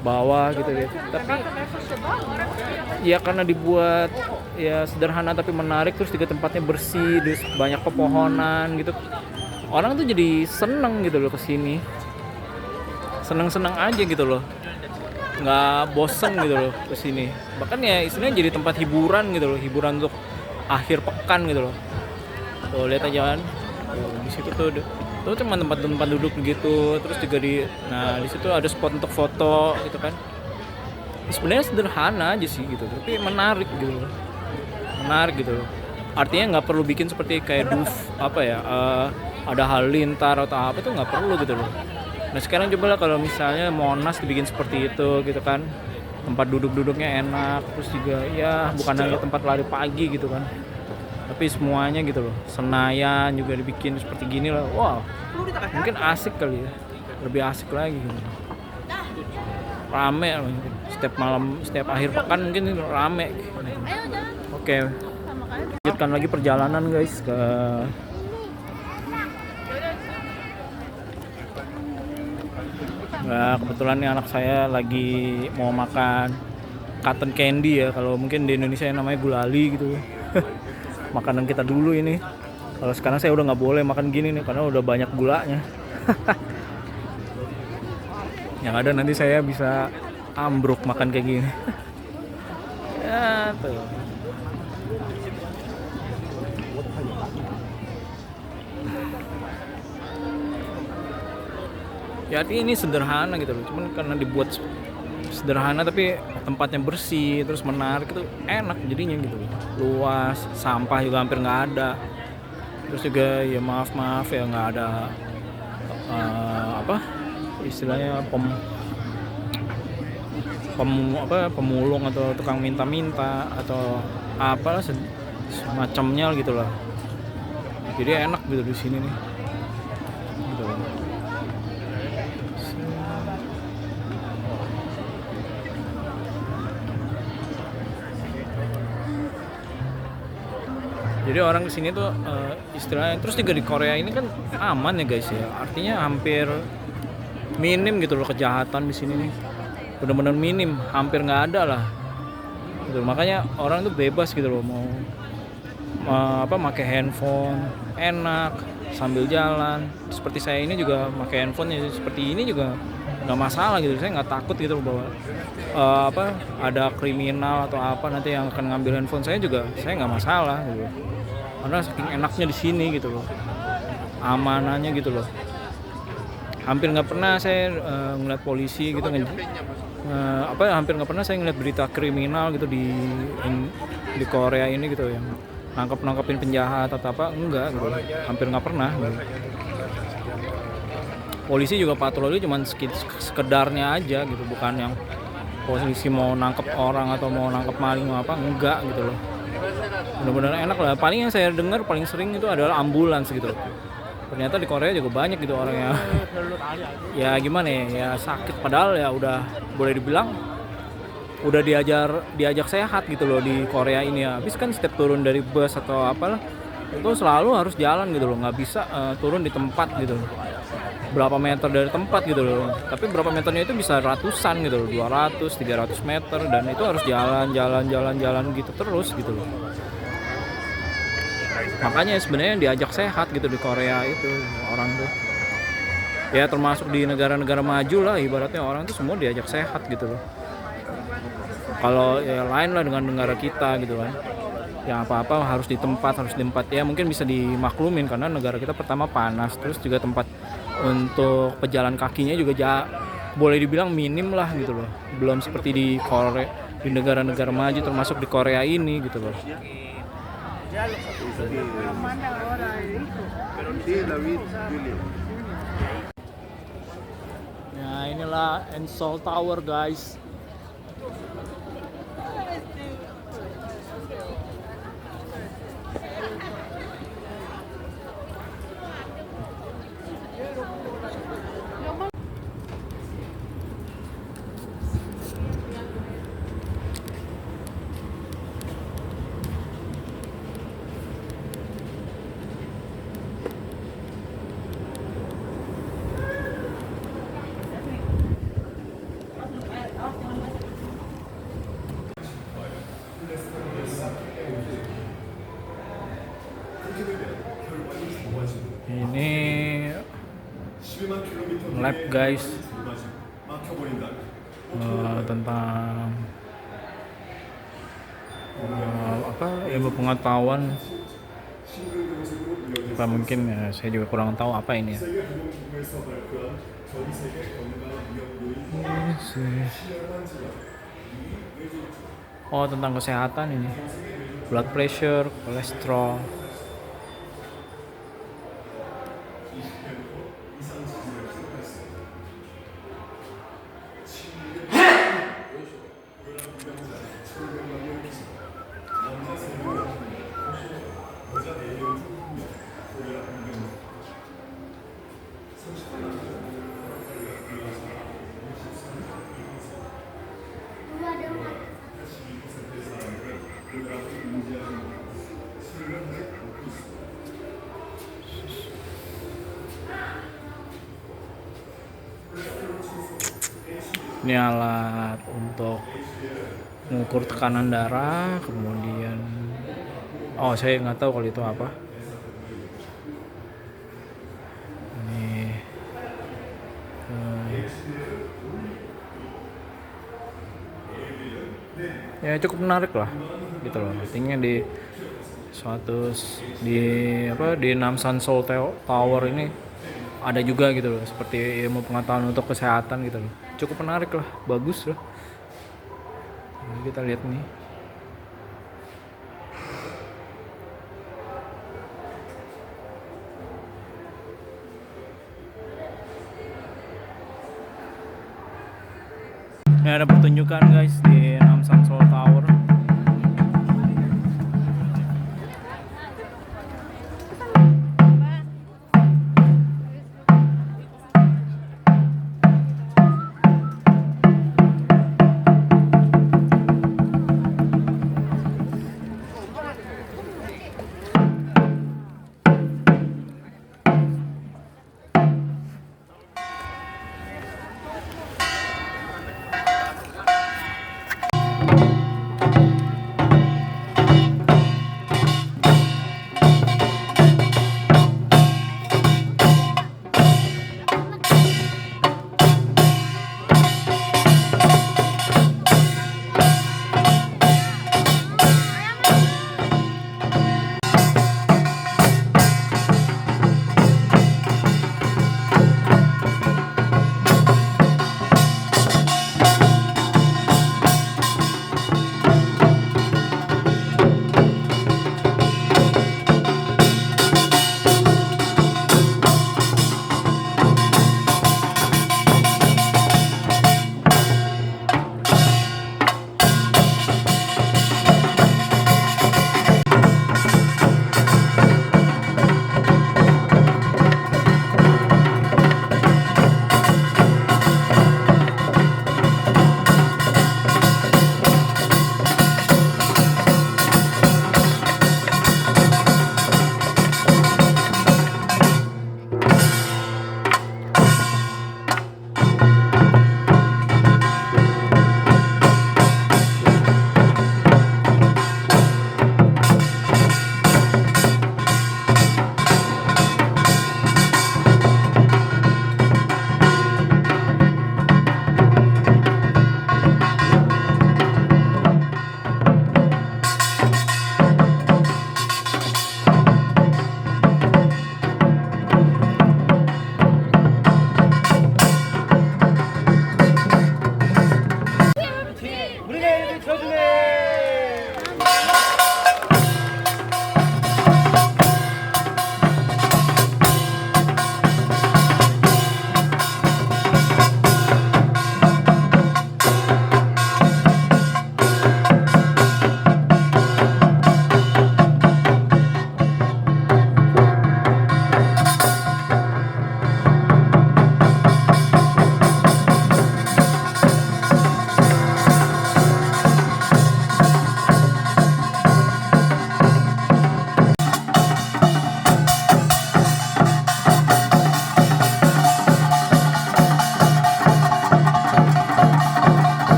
bawah gitu ya. Tapi ya karena dibuat ya sederhana tapi menarik, terus juga tempatnya bersih, terus banyak pepohonan gitu, orang tuh jadi seneng gitu loh kesini, seneng-seneng aja gitu loh, nggak bosen gitu loh kesini. Bahkan ya istilahnya jadi tempat hiburan gitu loh, hiburan untuk akhir pekan gitu loh. Tuh lihat aja kan, di situ tuh cuma tempat duduk gitu, terus juga di situ ada spot untuk foto gitu kan. Sebenarnya sederhana aja sih gitu, tapi menarik gitu loh, menarik gitu loh. Artinya nggak perlu bikin seperti kayak ada halilintar atau apa, itu nggak perlu gitu loh. Nah sekarang cobalah kalau misalnya Monas dibikin seperti itu gitu kan, tempat duduknya enak, terus juga ya bukan hanya tempat lari pagi gitu kan, tapi semuanya gitu loh. Senayan juga dibikin seperti gini lah, wow, mungkin asik kali ya, lebih asik lagi gitu. Rame mungkin setiap malam, setiap akhir pekan mungkin rame gitu. Oke, lanjutkan lagi perjalanan guys ke nah, kebetulan nih anak saya lagi mau makan cotton candy ya, kalau mungkin di Indonesia namanya gulali gitu. Makanan kita dulu ini. Kalau sekarang saya udah nggak boleh makan gini nih karena udah banyak gulanya. Yang ada nanti saya bisa ambruk makan kayak gini. Ya tuh. Ya artinya ini sederhana gitu loh, cuman karena dibuat sederhana tapi tempatnya bersih terus menarik, itu enak jadinya gitu loh. Luas, sampah juga hampir nggak ada, terus juga ya maaf ya nggak ada istilahnya pemulung atau tukang minta-minta atau apalah semacamnya gitu lah. Jadi enak gitu di sini nih. Gitu loh. Jadi orang kesini tuh istilahnya, terus juga di Korea ini kan aman ya guys ya, artinya hampir minim gitu loh kejahatan di sini nih, benar-benar minim, hampir nggak ada lah. Gitu. Makanya orang tuh bebas gitu loh, mau pakai handphone enak sambil jalan. Seperti saya ini juga pakai handphone ya seperti ini juga nggak masalah gitu, saya nggak takut gitu loh bahwa ada kriminal atau apa nanti yang akan ngambil handphone saya juga, saya nggak masalah gitu. Karena saking enaknya di sini gitu loh, amanannya gitu loh. Hampir nggak pernah saya ngeliat polisi gitu, hampir nggak pernah saya ngeliat berita kriminal gitu di Korea ini gitu, yang nangkepin penjahat atau apa, enggak gitu, hampir nggak pernah gitu. Polisi juga patroli cuman sekedarnya aja gitu, bukan yang polisi mau nangkep orang atau mau nangkep maling atau apa, enggak gitu loh. Benar-benar enak lah. Paling yang saya dengar paling sering itu adalah ambulans gitu. Ternyata di Korea juga banyak gitu orang yang ya gimana ya sakit, padahal ya udah boleh dibilang udah diajak sehat gitu loh di Korea ini ya. Habis kan setiap turun dari bus atau apalah itu selalu harus jalan gitu loh, nggak bisa turun di tempat gitu loh. Berapa meter dari tempat gitu loh, tapi berapa meternya itu bisa ratusan gitu loh, 200, 300 meter, dan itu harus jalan gitu terus gitu loh. Makanya sebenarnya diajak sehat gitu di Korea itu orang tuh. Ya termasuk di negara-negara maju lah, ibaratnya orang tuh semua diajak sehat gitu loh. Kalau ya lain lah dengan negara kita gitu kan. Yang apa-apa harus di tempat ya mungkin bisa dimaklumin karena negara kita pertama panas, terus juga tempat untuk pejalan kakinya juga boleh dibilang minim lah gitu loh. Belum seperti di Korea, di negara-negara maju termasuk di Korea ini gitu loh. Nah inilah Ensol Tower guys. Ini lab guys, tentang apa ilmu pengetahuan apa mungkin ya, saya juga kurang tahu apa ini ya. Oh tentang kesehatan ini, blood pressure, kolesterol. Ini alat untuk mengukur tekanan darah, kemudian saya nggak tahu kalau itu apa. Ini ya cukup menarik lah gitu loh. Artinya di Namsan Seoul Tower ini ada juga gitu loh, seperti ilmu pengetahuan untuk kesehatan gitu loh. Cukup menarik lah, bagus loh. Nah, kita lihat nih. Ini ada pertunjukan guys di Namsan Seoul Tower. 풍경의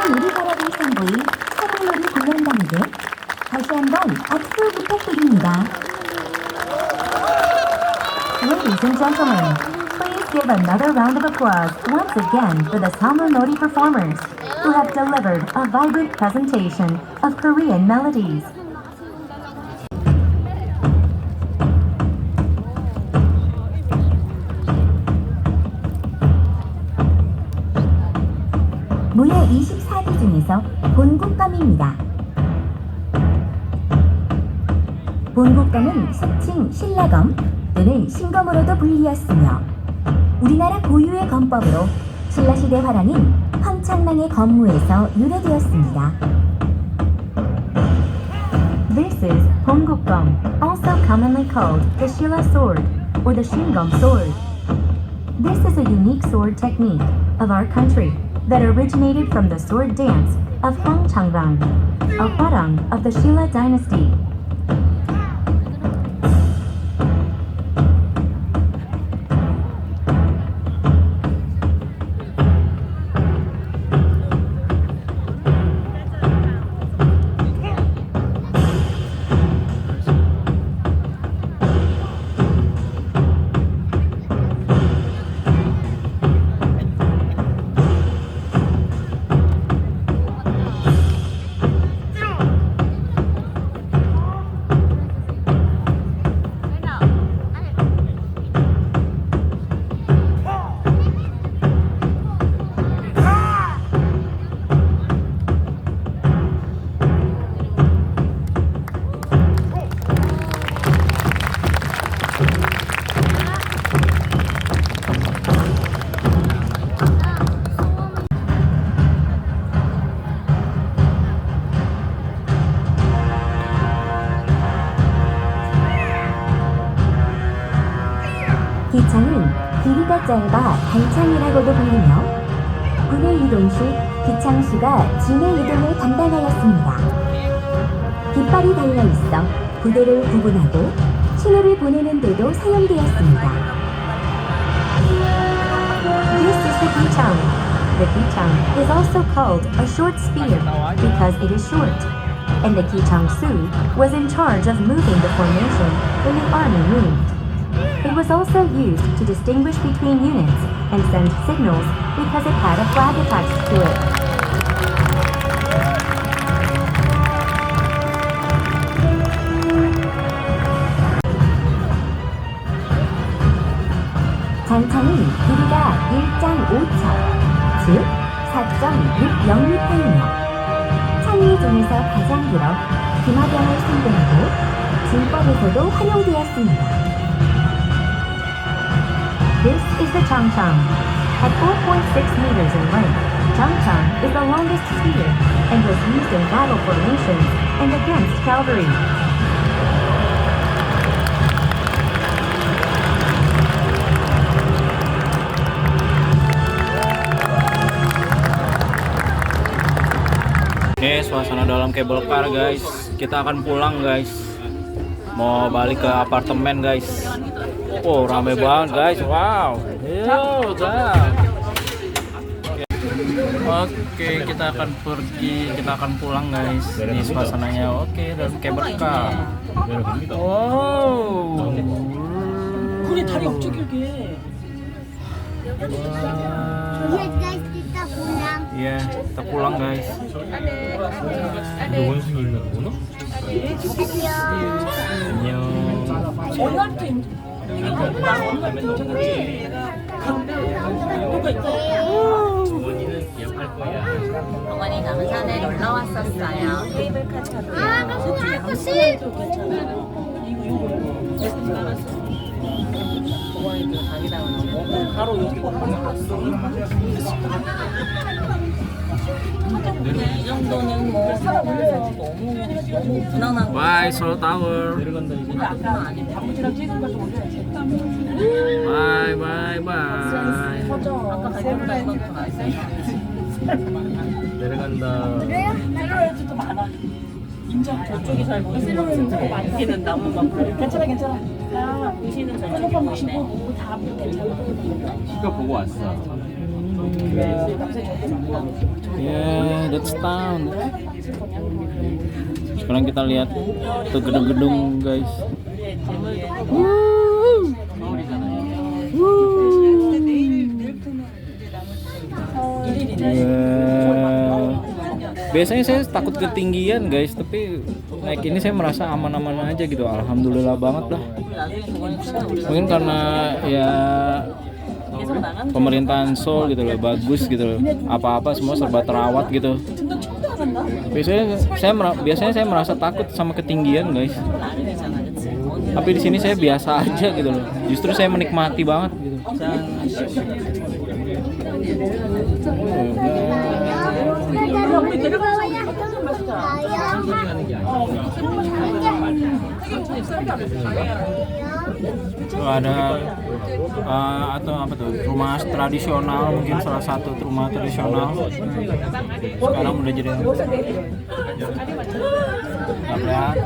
유리가락을 선보인 사랑놀이 공연장에게 다시 한번 박수 부탁드립니다. Ladies and gentlemen, please give another round of applause once again for the Samulnori performers who have delivered a vibrant presentation of Korean melodies. 무려 24개 중에서 본국감입니다. 본국감은 속칭 신라검 또는 신검으로도 불리었으며 우리나라 고유의 검법으로 신라시대 화랑인 황창랑의 검무에서 유래되었습니다. This is 본국검, also commonly called the Shilla sword or the Shingom sword. This is a unique sword technique of our country that originated from the sword dance of Hwang Changrang, a Hwarang of the Shilla dynasty. 기창은 길이가 짧아 단창이라고도 불리며 군의 이동 시 기창수가 진의 이동을 담당하였습니다. 깃발이 달려있어 부대를 구분하고 신호를 보내는 데도 사용되었습니다. This is the 기창. The 기창 is also called a short spear because it is short, and the 기창수 was in charge of moving the formation when the army moved. It was also used to distinguish between units and send signals because it had a flag attached to it. 장창은 길이가 1.5척, 즉 4.60m이며 창의 중에서 가장 길어 기마병을 상대하고 진법에서도 활용되었습니다. This is the Changchang. At 4.6 meters in length, Changchang is the longest spear and was used in battle formations and against cavalry. Oke, suasana dalam cable car guys. Kita akan pulang guys. Mau balik ke apartemen guys. Oh, rame banget guys. Wow. Yo, Oke, kita akan pergi, kita akan pulang guys. Ini suasananya oke dalam cable car. Wow. 그래 다리 엄청 길게. Yes, guys, kita Ya, kita pulang guys. 원숭이 있는 거구나? 안녕. 어머니 남산에 놀러 왔었어요. 케이블카 아, 너무 아프시. 이 정도는 뭐 살아보려고 너무 무난한 Bye Seoul Tower. Bye bye bye. 아까 가격보다 이건 더 나았어요. 내려간다. 스테로이드도 많아. 인정 저쪽이 잘 보이는 많기는 남은 막 괜찮아 괜찮아. 아 보시는 저쪽이 보시고 다 괜찮아. 키가 보고 왔어. Yeah, that's town. Sekarang kita lihat tuh gedung-gedung guys. Biasanya saya takut ketinggian guys, tapi naik ini saya merasa aman-aman aja gitu. Alhamdulillah banget dah. Mungkin karena ya pemerintahan Seoul gitu loh, bagus gitu loh. Apa-apa semua serba terawat gitu. Biasanya saya merasa takut sama ketinggian guys. Tapi di sini saya biasa aja gitu loh. Justru saya menikmati banget gitu. Tuh ada atau apa tuh, rumah tradisional, mungkin salah satu rumah tradisional. Sekarang udah jadi nggak kelihatan.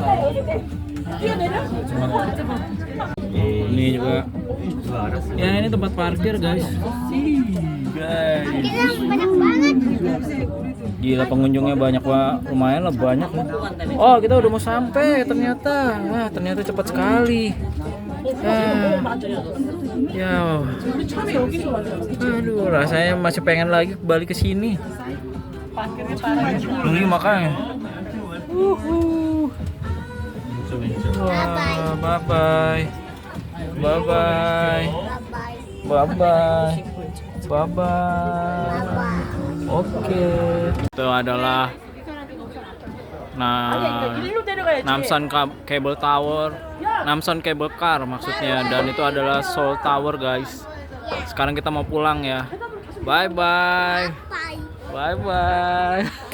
Ini juga. Ya ini tempat parkir guys. Guys. Banyak banget. Gila, pengunjungnya banyak, lumayan lah, banyak. Oh, kita udah mau sampai ternyata. Wah, ternyata cepat sekali. Ya. Aduh, rasanya masih pengen lagi balik ke sini. Ini makanya. Wah, bye bye. Bye bye. Bye bye. Bye bye. Oke. Itu adalah Namsan Cable Tower, Namsan Cable Car maksudnya, dan itu adalah Seoul Tower guys. Sekarang kita mau pulang ya. Bye bye. Bye bye.